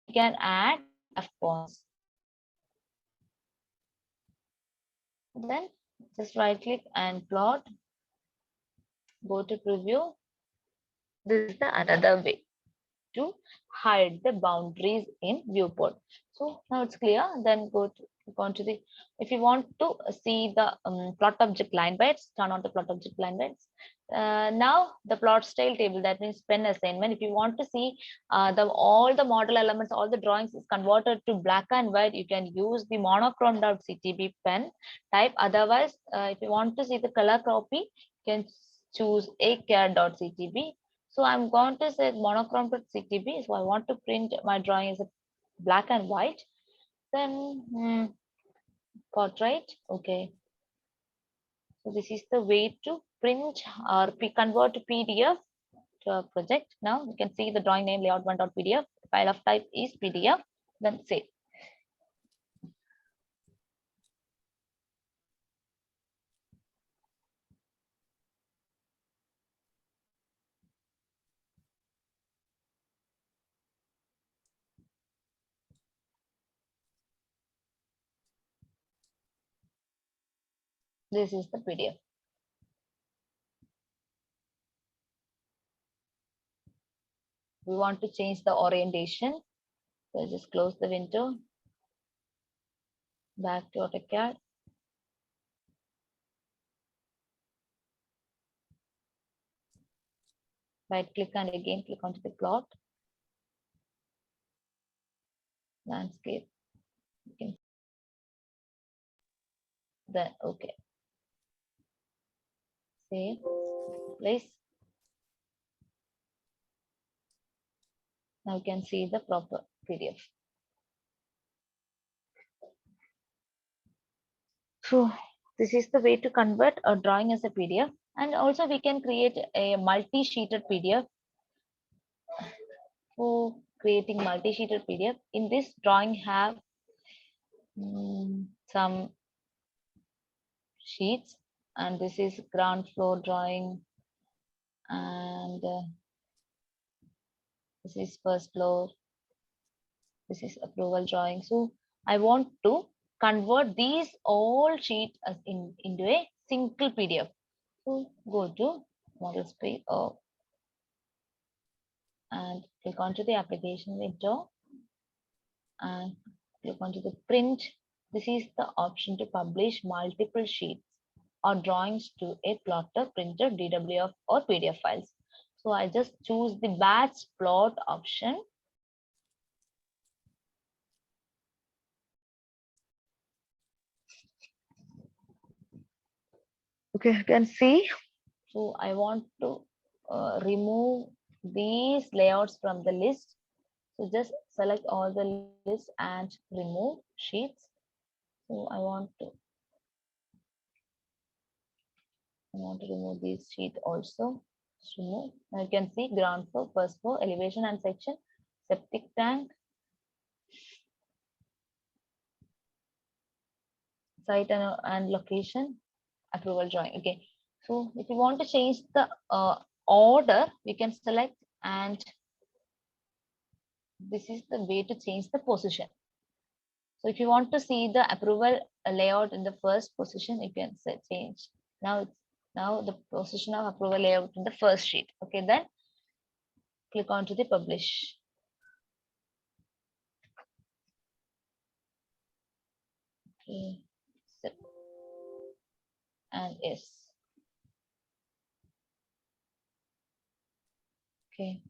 We can add duff points. Then just right click and plot, go to preview. This is the another way to hide the boundaries in viewport. So now it's clear. Then go to the, if you want to see the plot object line bytes, turn on the plot object line bytes. Now the plot style table, that means pen assignment. If you want to see all the model elements, all the drawings is converted to black and white, you can use the monochrome.ctb pen type. Otherwise, if you want to see the color copy, you can choose acare.ctb. So I'm going to say monochrome.ctb. So I want to print my drawing as a black and white. Then portrait. Okay. So this is the way to print or convert to PDF to a project. Now you can see the drawing name layout1.pdf. File of type is PDF. Then save. This is the PDF. We want to change the orientation. So just close the window. Back to AutoCAD. Right click and again click onto the plot. Landscape. Then okay. Save. Place. Now you can see the proper PDF. So this is the way to convert a drawing as a PDF. And also we can create a multi-sheeted PDF. For creating multi-sheeted PDF, in this drawing have some sheets, and this is ground floor drawing, and this is first floor, this is approval drawing. So I want to convert these all sheets as into a single PDF. So go to model space and click onto the application window and click onto the print. This is the option to publish multiple sheets or drawings to a plotter, printer, DWF or PDF files. So I just choose the batch plot option. Okay, you can see. So I want to remove these layouts from the list. So just select all the list and remove sheets. So I want to remove this sheet also. Just remove. Now you can see ground floor, first floor, elevation and section, septic tank, site and location, approval drawing. Okay. So if you want to change the order, we can select, and this is the way to change the position. So if you want to see the approval layout in the first position, you can say change. Now the position of approval layout in the first sheet. Okay, then click on to the publish. Okay, sip. And yes. Okay.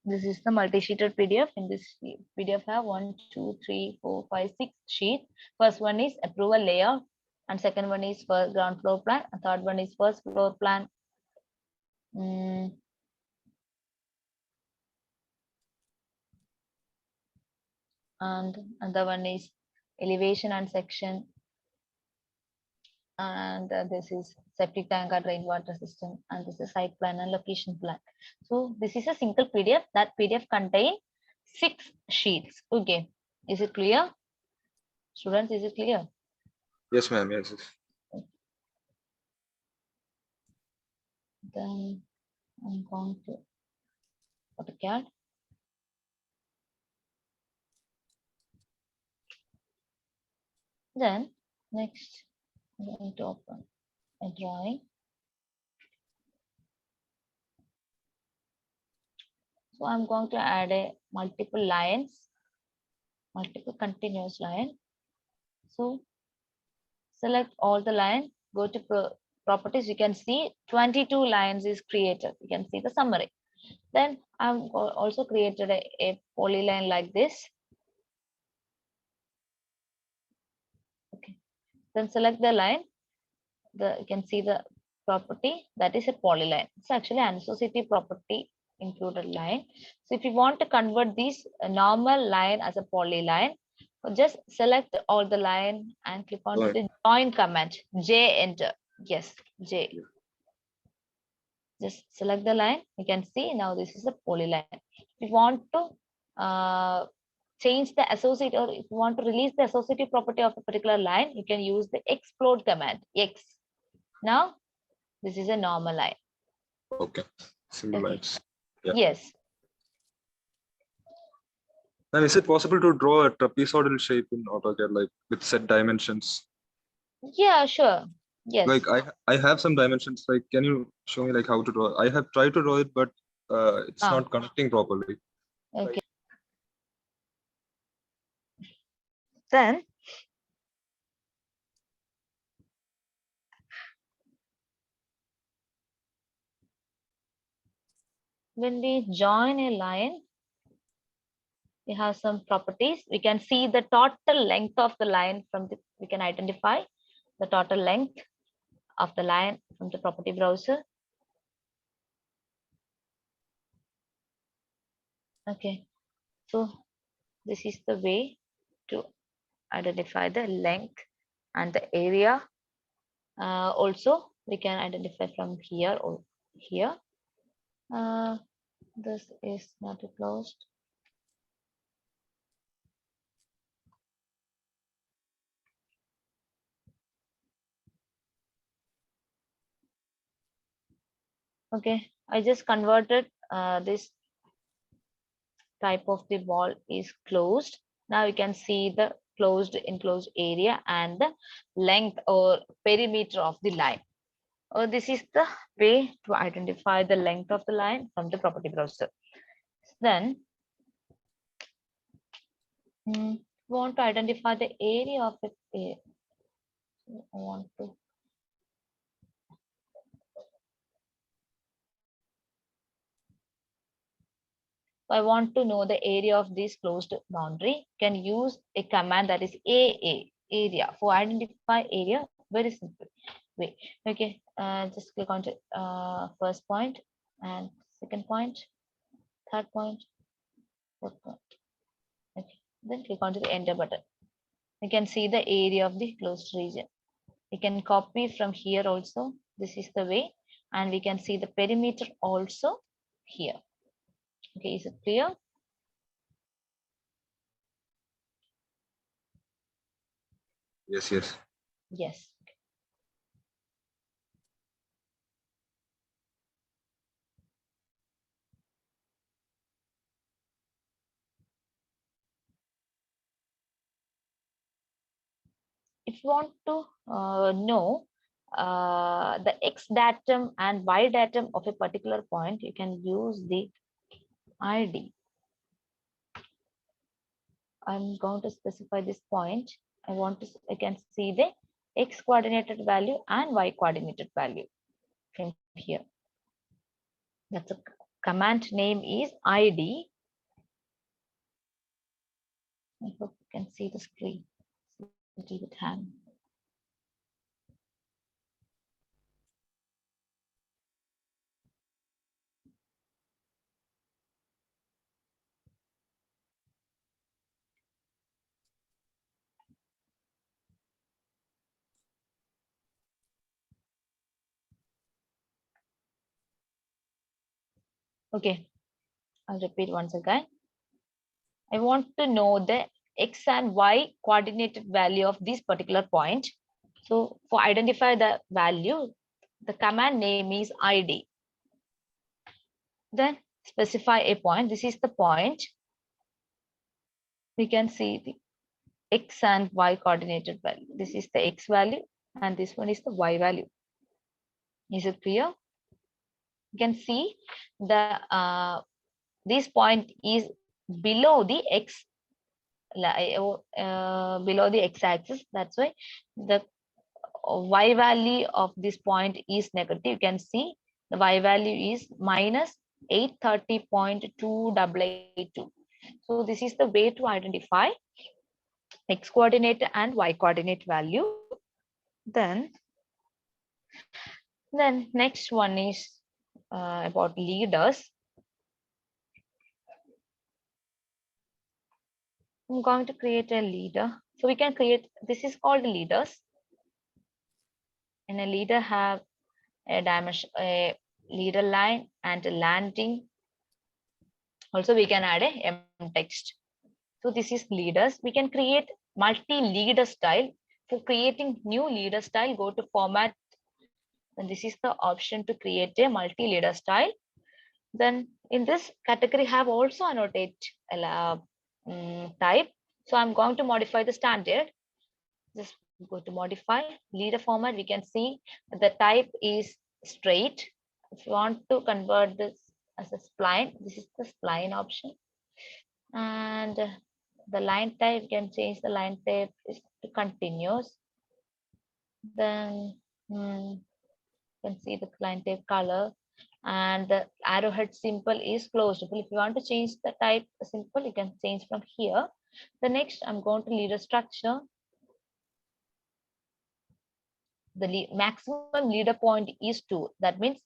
This is the multi-sheeted PDF. In this PDF have 1, 2, 3, 4, 5, 6 sheets. First one is approval layout, and second one is for ground floor plan, and third one is first floor plan. And another one is elevation and section, and this is septic tank and rainwater system, and this is site plan and location plan. So this is a single PDF. That PDF contain 6 sheets. Okay, is it clear, students? Is it clear? Yes, ma'am. Yes. Then I'm going to AutoCAD. Then next I'm going to open a drawing. So I'm going to add a multiple lines, multiple continuous line. So select all the line, go to properties. You can see 22 lines is created. You can see the summary. Then I've also created a polyline like this. Okay. Then select the line. You can see the property, that is a polyline. It's actually an associative property included line. So if you want to convert this normal line as a polyline, just select all the line and click on to the join command. J, enter. Yes, J. Just select the line. You can see now this is a polyline. If you want to change the associate, or if you want to release the associative property of a particular line, you can use the explode command, X. Now this is a normal line. Okay. Simple Okay. lines. Yeah. Yes. And is it possible to draw a trapezoidal shape in AutoCAD, like with set dimensions? Yeah, sure. Yes. Like I have some dimensions. Like, can you show me like how to draw? I have tried to draw it, but it's not connecting properly. Okay. Then when we join a line, we have some properties. We can see the total length of the line from the, we can identify the total length of the line from the property browser. Okay, so this is the way to identify the length and the area. Also, we can identify from here or here. This is not closed. Okay, I just converted this type of the wall is closed. Now you can see the closed enclosed area and the length or perimeter of the line. This is the way to identify the length of the line from the property browser. Then want to identify the area of it. I want to know the area of this closed boundary. Can use a command that is AA, area, for identify area. Very simple way. Okay, just click on to first point and second point, third point, fourth point. Okay, then click on to the enter button. You can see the area of the closed region. We can copy from here also. This is the way, and we can see the perimeter also here. Okay, is it clear? Yes, yes. Yes. If you want to know the X datum and Y datum of a particular point, you can use the ID. I'm going to specify this point. I can see the X coordinated value and Y coordinated value from here. That's a command name is ID. I hope you can see the screen. It's a little bit hang. Okay, I'll repeat once again. I want to know the X and Y coordinated value of this particular point. So for identify the value, the command name is ID. Then specify a point. This is the point. We can see the X and Y coordinated value. This is the X value and this one is the Y value. Is it clear? You can see the this point is below the X below the X-axis. That's why the Y value of this point is negative. You can see the Y value is minus 830.2882. So this is the way to identify X coordinate and Y coordinate value. Then next one is about leaders. I'm going to create a leader. So we can create, this is called leaders. And a leader have a dimension, a leader line and a landing. Also, we can add a M text. So this is leaders. We can create multi-leader style. For creating new leader style, go to format. And this is the option to create a multi-leader style. Then in this category have also annotate type. So I'm going to modify the standard. Just go to modify leader format. We can see the type is straight. If you want to convert this as a spline, this is the spline option. And the line type, you can change the line type is to continuous. Then you can see the line type color, and the arrowhead symbol is closable. If you want to change the type symbol, you can change from here. The next, I'm going to leader structure. The maximum leader point is 2. That means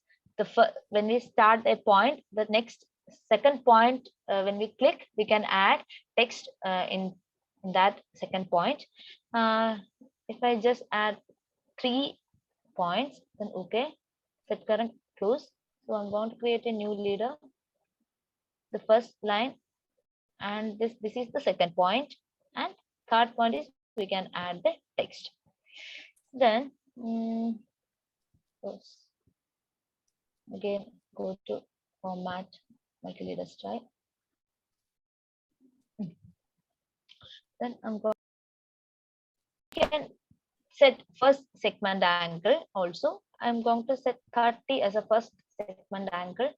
when we start a point, the next second point, when we click, we can add text in that second point. If I just add 3 points, then okay, set current close. So I'm going to create a new leader. The first line, and this is the second point, and third point is we can add the text. Then again go to format multi-leader style. Then I'm going to set first segment angle also I'm going to set 30 as a first segment angle.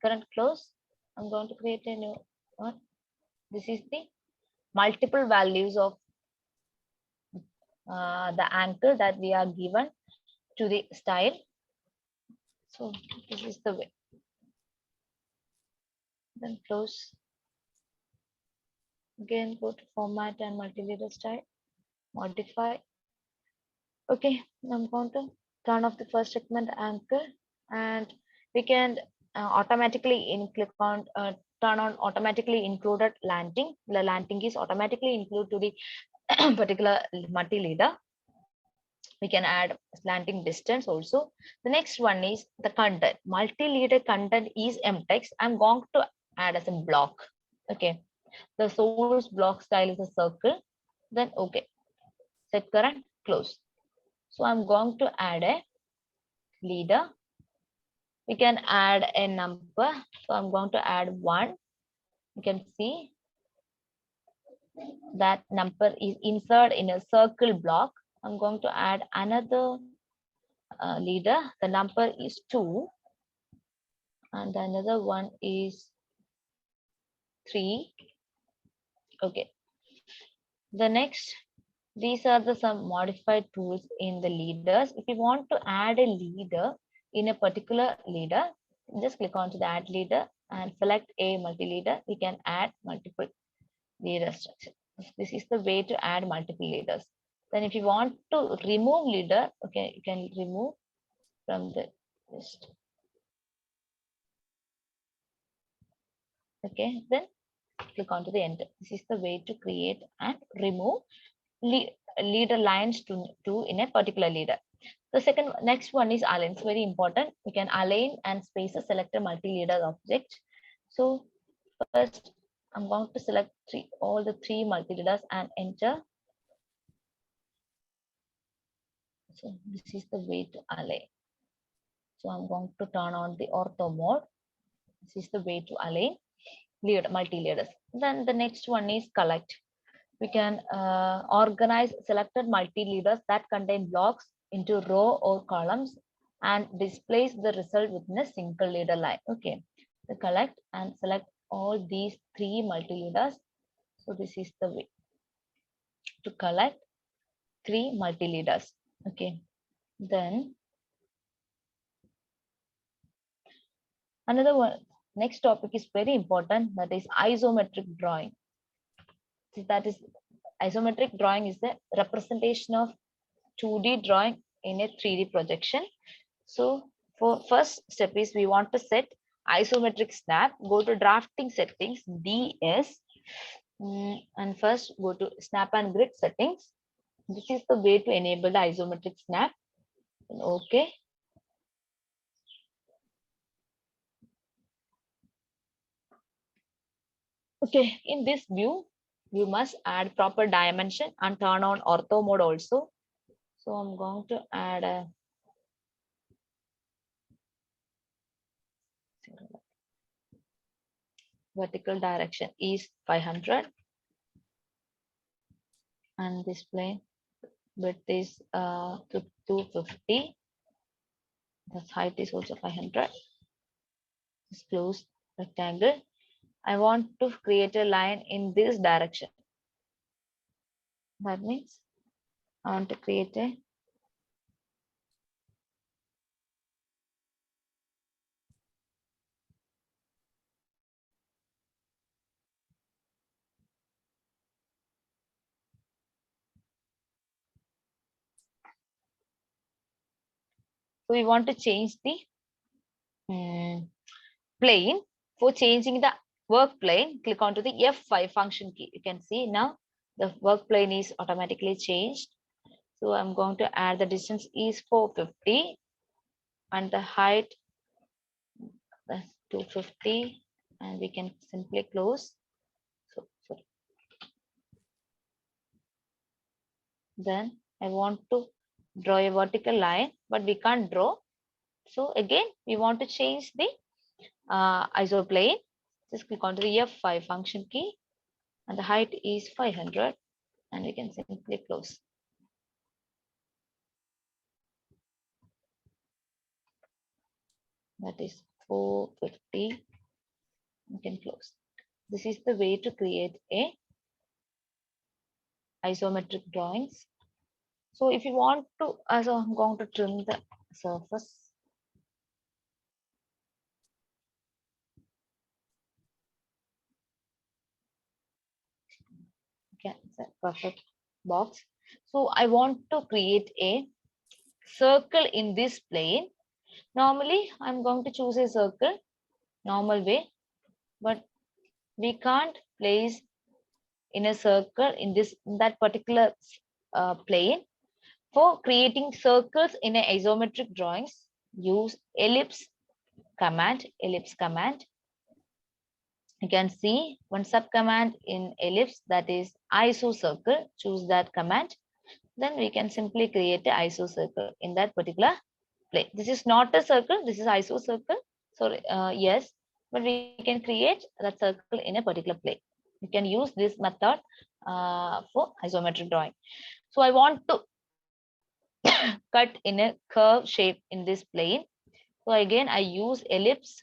Current close. I'm going to create a new one. This is the multiple values of the angle that we are given to the style. So this is the way. Then close. Again, go to format and multi-leader style. Modify. Okay, I'm going to turn off the first segment anchor, and we can automatically click on turn on automatically included landing. The landing is automatically included to the particular multi-leader. We can add slanting distance also. The next one is the content. Multi-leader content is mtext. I'm going to add as a block. Okay, the source block style is a circle. Then okay, set current, close. So I'm going to add a leader. We can add a number. So I'm going to add 1. You can see that number is inserted in a circle block. I'm going to add another leader. The number is 2. And another one is 3. Okay. The next, these are the some modified tools in the leaders. If you want to add a leader in a particular leader, just click on to the add leader and select a multi-leader. We can add multiple leader structure. This is the way to add multiple leaders. Then if you want to remove leader, okay, you can remove from the list. Okay, then click on to the enter. This is the way to create and remove leader lines to in a particular leader. The next one is align. It's very important. We can align and space a selected multi-leader object. So first, I'm going to select all the 3 multi-leaders and enter. So this is the way to align. So I'm going to turn on the ortho mode. This is the way to align multi-leaders. Then the next one is collect. We can organize selected multi-leaders that contain blocks into row or columns and displays the result within a single leader line. Okay, so collect and select all these 3 multi-leaders. So this is the way to collect 3 multi-leaders. Okay, then another one, next topic is very important, that is isometric drawing. That is, isometric drawing is the representation of 2D drawing in a 3D projection. So for first step is we want to set isometric snap. Go to drafting settings, DS, and first go to snap and grid settings. This is the way to enable the isometric snap. Okay. Okay, in this view, you must add proper dimension and turn on ortho mode also. So I'm going to add a vertical direction is 500 and this plane width is 250. The height is also 500. It's closed rectangle. I want to create a line in this direction. That means I want to create a so we want to change the plane. For changing the work plane, click onto the F5 function key. You can see now the work plane is automatically changed. So I'm going to add the distance is 450 and the height that's 250 and we can simply close. So then I want to draw a vertical line, but we can't draw. So again, we want to change the isoplane. Just click onto the F5 function key and the height is 500 and we can simply close. that is 450. You can close. This is the way to create a isometric drawings. So if you want to, so I'm going to trim the surface. Okay, it's a perfect box. So I want to create a circle in this plane. Normally, I'm going to choose a circle, normal way, but we can't place in a circle in that particular plane. For creating circles in a isometric drawings, use ellipse command. You can see one sub command in ellipse, that is iso circle. Choose that command. Then we can simply create an iso circle in that particular plane. This is not a circle, this is iso circle. So yes, but we can create that circle in a particular plane. You can use this method for isometric drawing. So I want to cut in a curve shape in this plane. So again, I use ellipse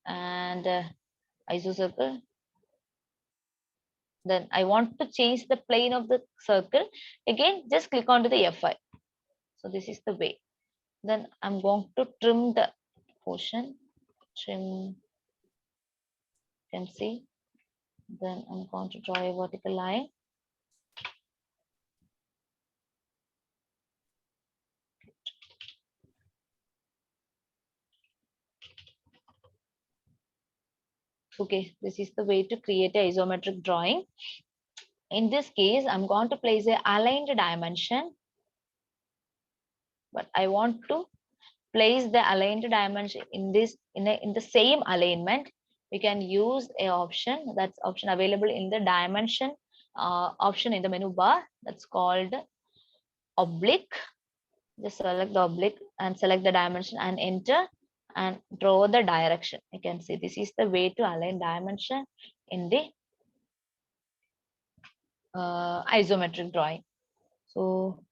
and iso circle. Then I want to change the plane of the circle. Again, just click onto the F5. So this is the way. Then I'm going to trim the portion. Trim, you can see. Then I'm going to draw a vertical line. Okay, this is the way to create a isometric drawing. In this case, I'm going to place a aligned dimension, but I want to place the aligned dimension in the same alignment. We can use a option, that's option available in the dimension option in the menu bar, that's called oblique. Just select the oblique and select the dimension and enter and draw the direction. You can see this is the way to align dimension in the isometric drawing. So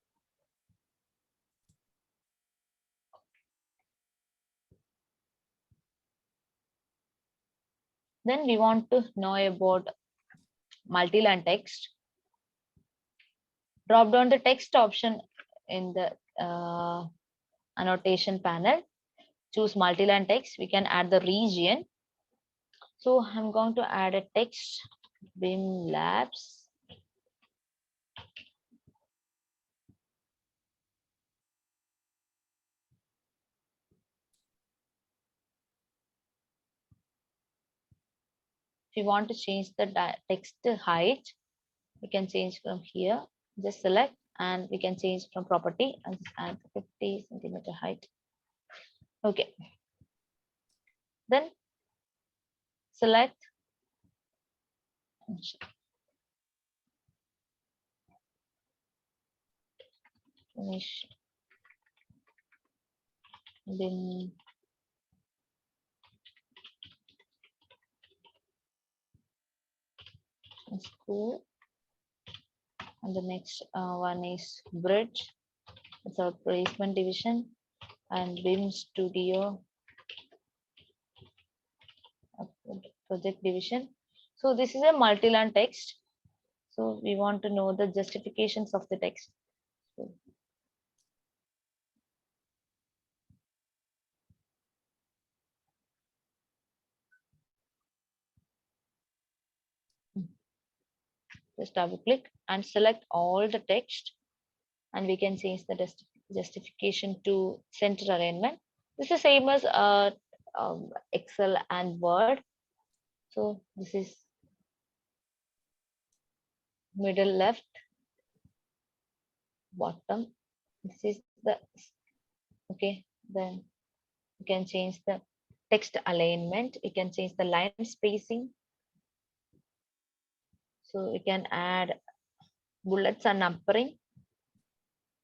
then we want to know about multi-line text. Drop down the text option in the annotation panel. Choose multi-line text. We can add the region. So I'm going to add a text, BIM Labs. If you want to change the text height, we can change from here. Just select and we can change from property and just add 50 centimeter height. Okay. Then select finish BIM school. And the next one is bridge. It's our placement division and BIM studio project division. So this is a multi-line text. So we want to know the justifications of the text. So just double click and select all the text, and we can change the justification to center alignment. This is same as Excel and Word. So this is middle left, bottom. This is the okay. Then you can change the text alignment. You can change the line spacing. So we can add bullets and numbering.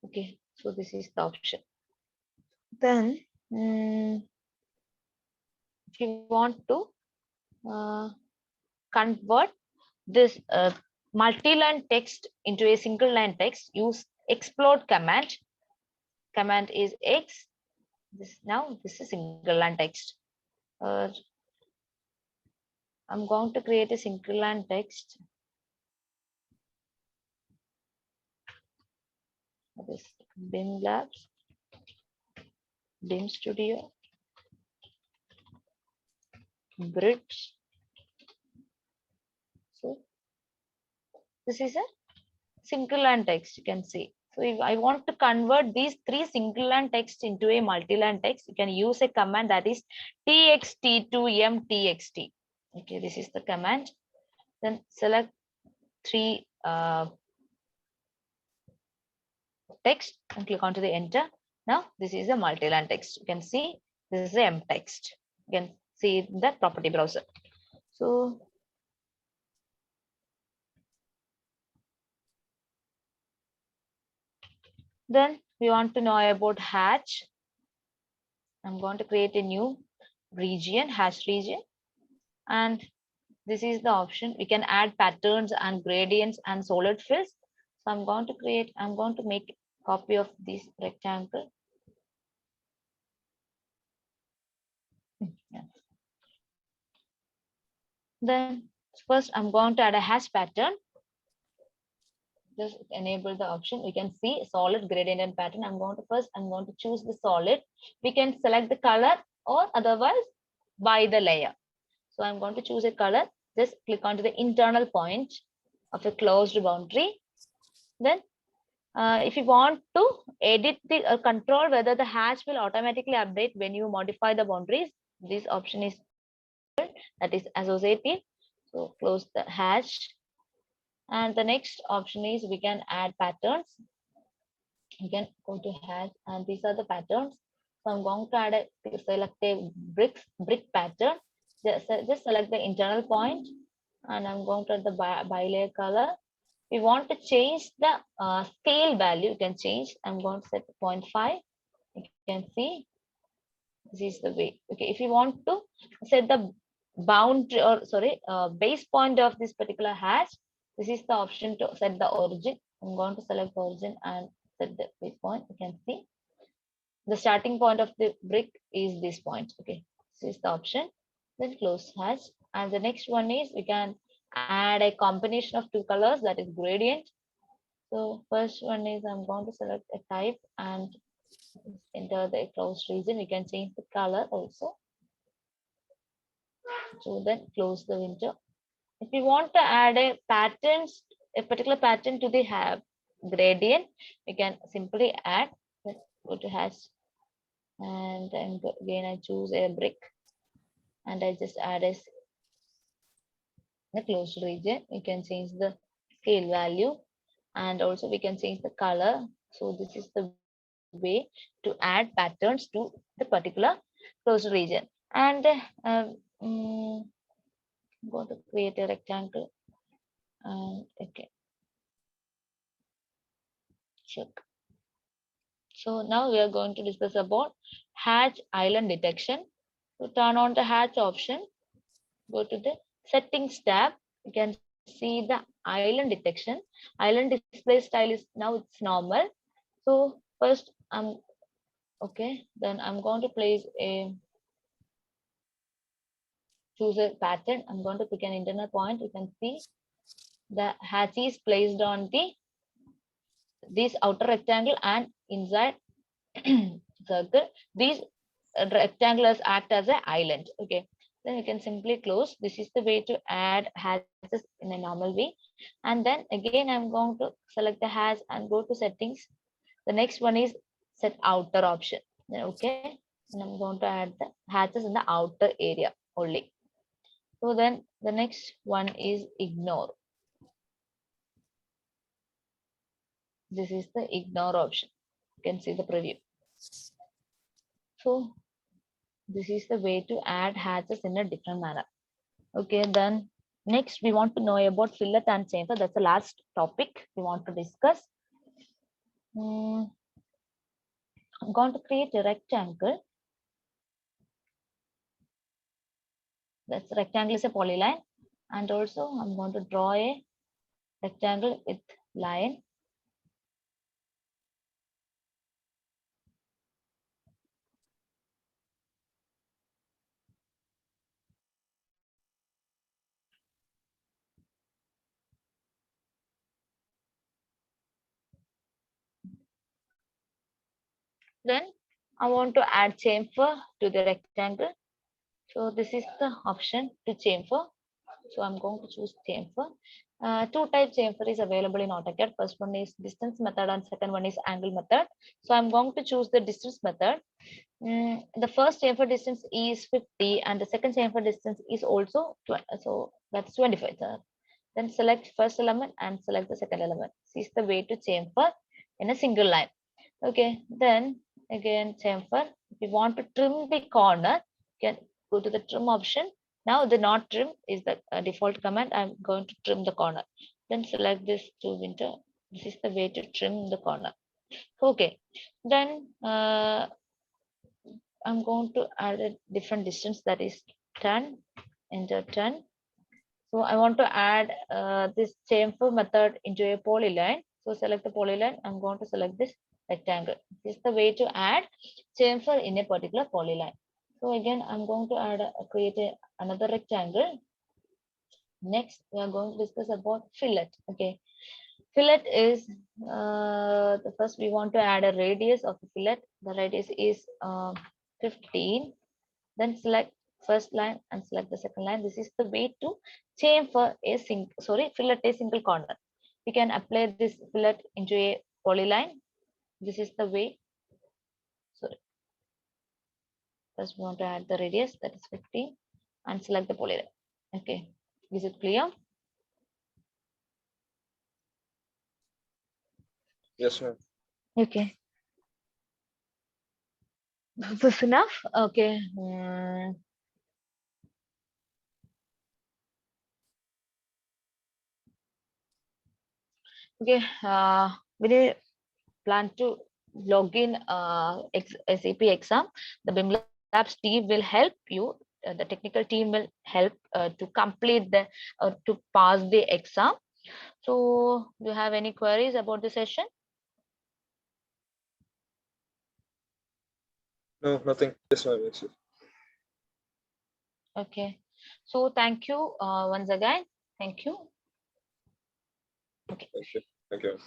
Okay, so this is the option. Then if you want to convert this multi-line text into a single line text, use explode command. Command is X This is single line text. I'm going to create a single line text. This BIM Labs, BIM Studio, Bridge. So this is a single line text, you can see. So if I want to convert these three single line text into a multi-line text, you can use a command that is txt2mtxt. Okay, this is the command. Then select three text and click onto the enter. Now this is a multi-line text. You can see this is a M text. You can see in the property browser. So then we want to know about hatch. I'm going to create a new region, hatch region, and this is the option. We can add patterns and gradients and solid fills. So I'm going to make a copy of this rectangle. Yeah. Then first I'm going to add a hash pattern. Just enable the option. We can see solid, gradient and pattern. I'm going to choose the solid. We can select the color or otherwise by the layer. So I'm going to choose a color. Just click onto the internal point of a closed boundary. Then if you want to edit the control whether the hash will automatically update when you modify the boundaries, this option is that is associative. So close the hash. And the next option is we can add patterns. You can go to hash and these are the patterns. So I'm going to select a brick pattern. Just select the internal point and I'm going to add the bilayer color. We want to change the scale value. You can change. I'm going to set 0.5. You can see this is the way. Okay, if you want to set the boundary or base point of this particular hash, this is the option to set the origin. I'm going to select origin and set the base point. You can see the starting point of the brick is this point. Okay, this is the option. Then close hash. And the next one is we can add a combination of two colors, that is gradient. So first one is I'm going to select a type and enter the closed region. We can change the color also. So then close the window. If you want to add a particular pattern to the gradient, we can simply add. Let's go to hash and then again I choose a brick and I just add a the closed region. You can change the scale value and also we can change the color. So this is the way to add patterns to the particular closed region. And I'm going to create a rectangle and okay, check. So now we are going to discuss about hatch island detection. So turn on the hatch option, go to the settings tab. You can see the island detection. Island display style is now it's normal. So first okay, then I'm going to choose a pattern. I'm going to pick an internal point. You can see the hatch is placed on this outer rectangle and inside circle. These rectangles act as an island. Okay, then you can simply close. This is the way to add hatches in a normal way. And then again I'm going to select the hatch and go to settings. The next one is set outer option. Okay, and I'm going to add the hatches in the outer area only. So then the next one is ignore. This is the ignore option. You can see the preview. So this is the way to add hatches in a different manner. Okay, then next we want to know about fillet and chamfer. That's the last topic we want to discuss. I'm going to create a rectangle. That's rectangle is a polyline. And also I'm going to draw a rectangle with line. Then I want to add chamfer to the rectangle. So this is the option to chamfer. So I'm going to choose chamfer. Two type chamfer is available in AutoCAD. First one is distance method and second one is angle method. So I'm going to choose the distance method. The first chamfer distance is 50 and the second chamfer distance is also 20, so that's 25. Then select first element and select the second element. This is the way to chamfer in a single line. Okay, then again chamfer. If you want to trim the corner, you can go to the trim option. Now the not trim is the default command. I'm going to trim the corner. Then select this to winter. This is the way to trim the corner. Okay, then I'm going to add a different distance, that is 10, enter 10. So I want to add this chamfer method into a polyline. So select the polyline. I'm going to select this rectangle. This is the way to add chamfer in a particular polyline. So again, I'm going to add create another rectangle. Next, we are going to discuss about fillet. Okay, fillet is the first we want to add a radius of the fillet. The radius is 15. Then select first line and select the second line. This is the way to chamfer a fillet a single corner. We can apply this fillet into a polyline. This is the way. Sorry. First we want to add the radius, that is 15, and select the polyline. Okay. Is it clear? Yes, ma'am. Okay. This is enough. Okay. Okay. We will plan to log in SAP exam. The BIM Labs team will help you. The technical team will help to complete the to pass the exam. So, do you have any queries about the session? No, nothing. Yes, ma'am. Yes, yes. Okay. So, thank you once again. Thank you. Thank you. Thank you.